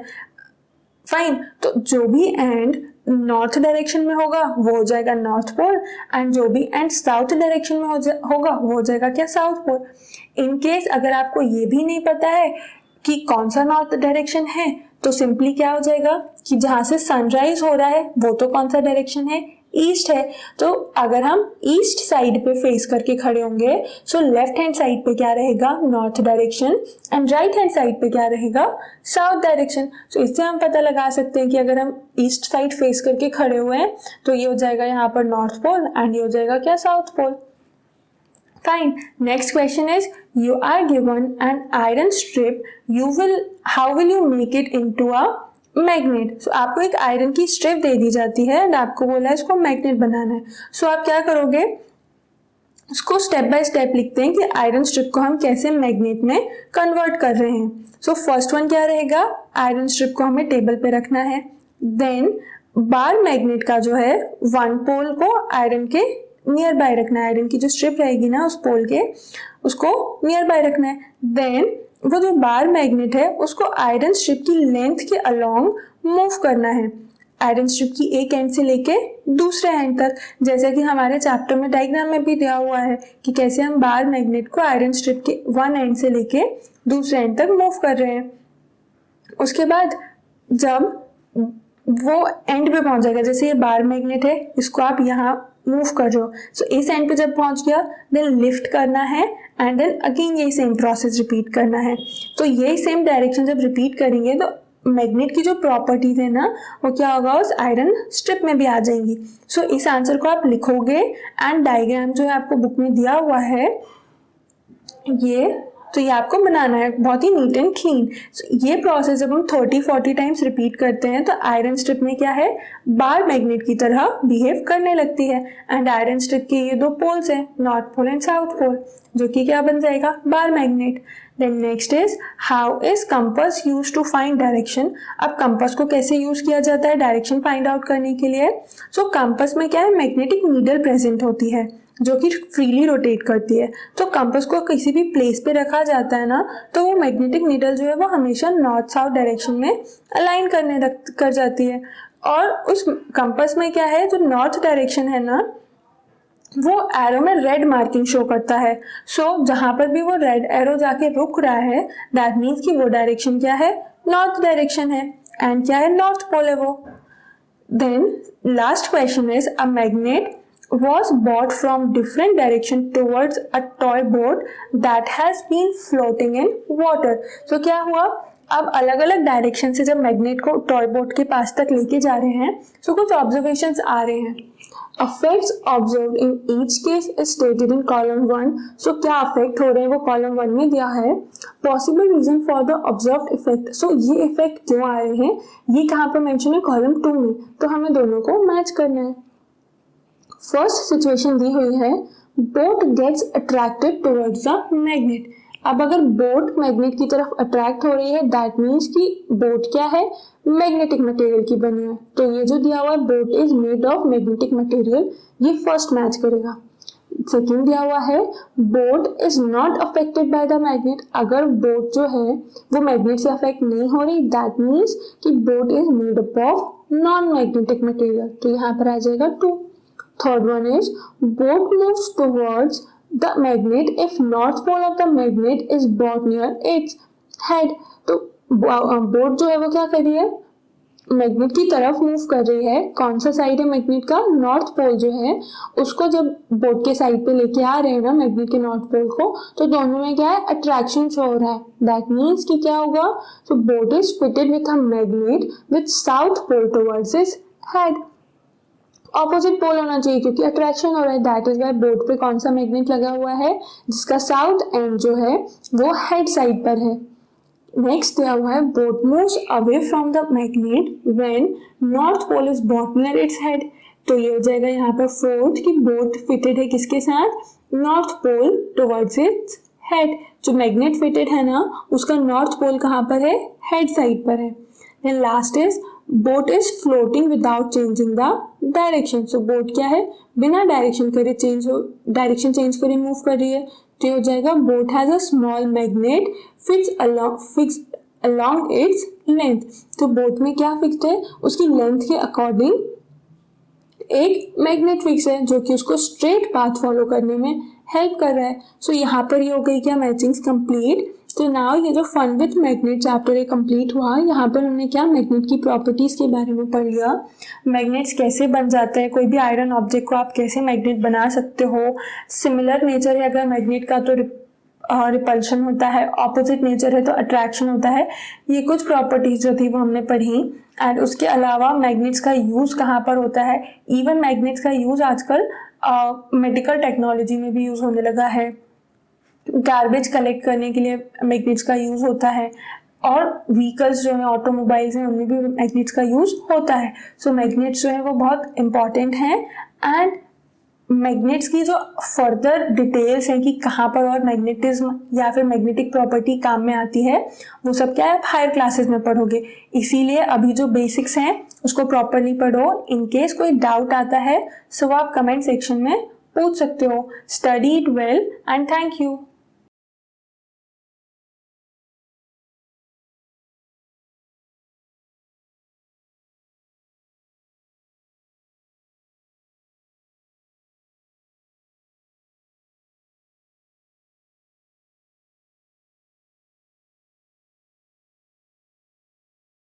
फाइन, तो जो भी एंड नॉर्थ डायरेक्शन में होगा वो हो जाएगा नॉर्थ पोल, एंड जो भी एंड साउथ डायरेक्शन में होगा वो हो जाएगा क्या, साउथ पोल। इन केस अगर आपको ये भी नहीं पता है कि कौन सा नॉर्थ डायरेक्शन है तो सिंपली क्या हो जाएगा कि जहां से सनराइज हो रहा है वो तो कौन सा डायरेक्शन है, ईस्ट है। तो अगर हम ईस्ट साइड पे फेस करके खड़े होंगे सो लेफ्ट हैंड साइड पे क्या रहेगा, north direction, and right hand side पे क्या रहेगा, साउथ डायरेक्शन। सो इससे हम पता लगा सकते हैं कि अगर हम ईस्ट साइड फेस करके खड़े हुए हैं तो ये हो जाएगा यहाँ पर नॉर्थ पोल, एंड ये हो जाएगा क्या, south pole. Fine, next question is you are given an iron strip, how will you make it into a magnet. So आपको एक आयरन की स्ट्रिप दे दी जाती है एंड आपको बोला है इसको मैग्नेट बनाना है। सो आप क्या करोगे, उसको स्टेप बाय स्टेप लिखते हैं कि आयरन स्ट्रिप को हम कैसे मैग्नेट में कन्वर्ट कर रहे हैं। सो फर्स्ट वन क्या रहेगा, आयरन स्ट्रिप को हमें टेबल पे रखना है। देन बार मैग्नेट का जो है वन पोल को आयरन के नियर बाय रखना है, आयरन की जो स्ट्रिप रहेगी ना उस पोल के उसको नियर बाय रखना है। देन वो जो बार मैग्नेट है उसको आयरन स्ट्रिप की लेंथ के अलोंग मूव करना है, आयरन स्ट्रिप की एक एंड से लेके दूसरे एंड तक, जैसे कि हमारे चैप्टर में डायग्राम में भी दिया हुआ है कि कैसे हम बार मैग्नेट को आयरन स्ट्रिप के वन एंड से लेके दूसरे एंड तक मूव कर रहे हैं। उसके बाद जब वो एंड पे पहुंच जाएगा, जैसे ये बार मैग्नेट है इसको आप यहाँ मूव कर रहे हो, सो इस एंड पे जब पहुंच गया देन लिफ्ट करना है एंड देन अगेन यही सेम प्रोसेस रिपीट करना है। तो यही सेम डायरेक्शन जब रिपीट करेंगे तो मैग्नेट की जो प्रॉपर्टीज है ना वो क्या होगा, उस आयरन स्ट्रिप में भी आ जाएंगी। सो इस आंसर को आप लिखोगे एंड डायग्राम जो है आपको बुक में दिया हुआ है ये आपको बनाना है बहुत ही नीट एंड क्लीन। ये प्रोसेस जब हम 30-40 टाइम्स रिपीट करते हैं तो आयरन स्ट्रिप में क्या है, बार मैग्नेट की तरह बिहेव करने लगती है, एंड आयरन स्ट्रिप के ये दो पोल्स हैं, north pole and south pole, जो कि क्या बन जाएगा, bar magnet. Then next is how is compass use to find direction. अब कंपास को कैसे यूज किया जाता है डायरेक्शन फाइंड आउट करने के लिए। सो कंपास में क्या है, मैग्नेटिक नीडल प्रेजेंट होती है जो कि फ्रीली रोटेट करती है। तो कंपास को किसी भी प्लेस पे रखा जाता है ना तो वो मैग्नेटिक नीडल जो है वो हमेशा नॉर्थ साउथ डायरेक्शन में अलाइन कर जाती है। और उस कंपास में क्या है, जो नॉर्थ डायरेक्शन है ना वो एरो में रेड मार्किंग शो करता है। सो जहां पर भी वो रेड एरो जाके रुक रहा है दैट मीन्स कि वो डायरेक्शन क्या है, नॉर्थ डायरेक्शन है, एंड क्या है, नॉर्थ पोल है वो। Then last question is a magnet was brought from different direction towards a toy boat that has been floating in water. So क्या हुआ, अब अलग अलग डायरेक्शन से जब मैग्नेट को टॉय बोट के पास तक लेके जा रहे हैं, सो कुछ ऑब्जर्वेशंस आ रहे हैं. Effects observed in each case is stated in column 1. So क्या अफेक्ट हो रहे हैं वो कॉलम 1 में दिया है. Possible reason for the observed effect. So ये इफेक्ट क्यों आ रहे हैं ये कहाँ पर मेंशन है, कॉलम 2 में. तो हमें दोनों को मैच करना है. फर्स्ट सिचुएशन दी हुई है, boat gets attracted towards the magnet. अब अगर बोट मैग्नेट की तरफ अट्रैक्ट हो रही है, दैट मीन्स कि बोट क्या है, मैग्नेटिक मटेरियल की बनी है. तो ये जो दिया हुआ है boat is made of magnetic material, ये फर्स्ट मैच करेगा. सेकेंड दिया हुआ है boat is not affected by the magnet. अगर बोट जो है वो मैग्नेट से अफेक्ट नहीं हो रही, दैट मीन्स कि boat is made up of non magnetic material. तो यहाँ पर आ जाएगा 2. Third one is boat moves towards the magnet if north pole of the magnet is brought near its head. तो बोट जो है वो क्या कर रही है, मैग्नेट की तरफ मूव कर रही है. कौन सा साइड है मैग्नेट का, नॉर्थ पोल जो है उसको जब बोट के साइड पे लेके आ रहे हैं ना मैग्नेट के नॉर्थ पोल को, तो दोनों में क्या है, अट्रैक्शन शो हो रहा है. दैट मीन्स कि क्या होगा, तो boat is fitted with a magnet with south pole towards its head. Opposite pole होना चाहिए क्योंकि अट्रैक्शन हो रहा है. दैट इज वाई बोट पे कौन सा मैग्नेट लगा हुआ है, जिसका साउथ एंड जो है वो हेड साइड पर है. नेक्स्ट दिया हुआ है boat moves away from the magnet when north pole is brought near its head. तो ये हो जाएगा यहाँ पर फोर्थ कि बोट फिटेड है किसके साथ, north pole towards its head. जो मैग्नेट फिटेड है ना उसका नॉर्थ पोल कहाँ पर है, हेड साइड पर है. Then last is boat is floating without changing the direction. So boat क्या है, बिना डायरेक्शन करे डायरेक्शन चेंज करे मूव कर रही है. तो ये हो जाएगा boat has a small magnet fix along its length. तो बोट में क्या फिक्स्ड है, उसकी लेंथ के अकॉर्डिंग एक मैग्नेट फिक्स है जो कि उसको स्ट्रेट पाथ फॉलो करने में हेल्प कर रहा है. सो यहाँ पर ये हो गई क्या, मैचिंग्स कंप्लीट. तो नाउ ये जो फन विथ मैग्नेट चैप्टर ये कंप्लीट हुआ. यहाँ पर हमने क्या, मैग्नेट की प्रॉपर्टीज के बारे में पढ़ लिया. मैग्नेट्स कैसे बन जाते हैं, कोई भी आयरन ऑब्जेक्ट को आप कैसे मैग्नेट बना सकते हो. सिमिलर नेचर है अगर मैग्नेट का तो रिपल्शन होता है, ऑपोजिट नेचर है तो अट्रैक्शन होता है. ये कुछ प्रॉपर्टीज जो थी वो हमने पढ़ी. एंड उसके अलावा मैग्नेट्स का यूज कहाँ पर होता है, इवन मैग्नेट्स का यूज आजकल मेडिकल टेक्नोलॉजी में भी यूज होने लगा है. गार्बेज कलेक्ट करने के लिए मैग्नेट्स का यूज होता है. और व्हीकल्स जो है ऑटोमोबाइल्स हैं उनमें भी मैग्नेट्स का यूज होता है. सो मैग्नेट्स जो है वो बहुत इंपॉर्टेंट हैं. एंड मैग्नेट्स की जो फर्दर डिटेल्स हैं कि कहाँ पर और मैग्नेटिज्म या फिर मैग्नेटिक प्रॉपर्टी काम में आती है, वो सब क्या है आप हायर क्लासेस में पढ़ोगे. इसीलिए अभी जो बेसिक्स हैं उसको प्रॉपरली पढ़ो. इन केस कोई डाउट आता है सो आप कमेंट सेक्शन में पूछ सकते हो. Study it well and thank you.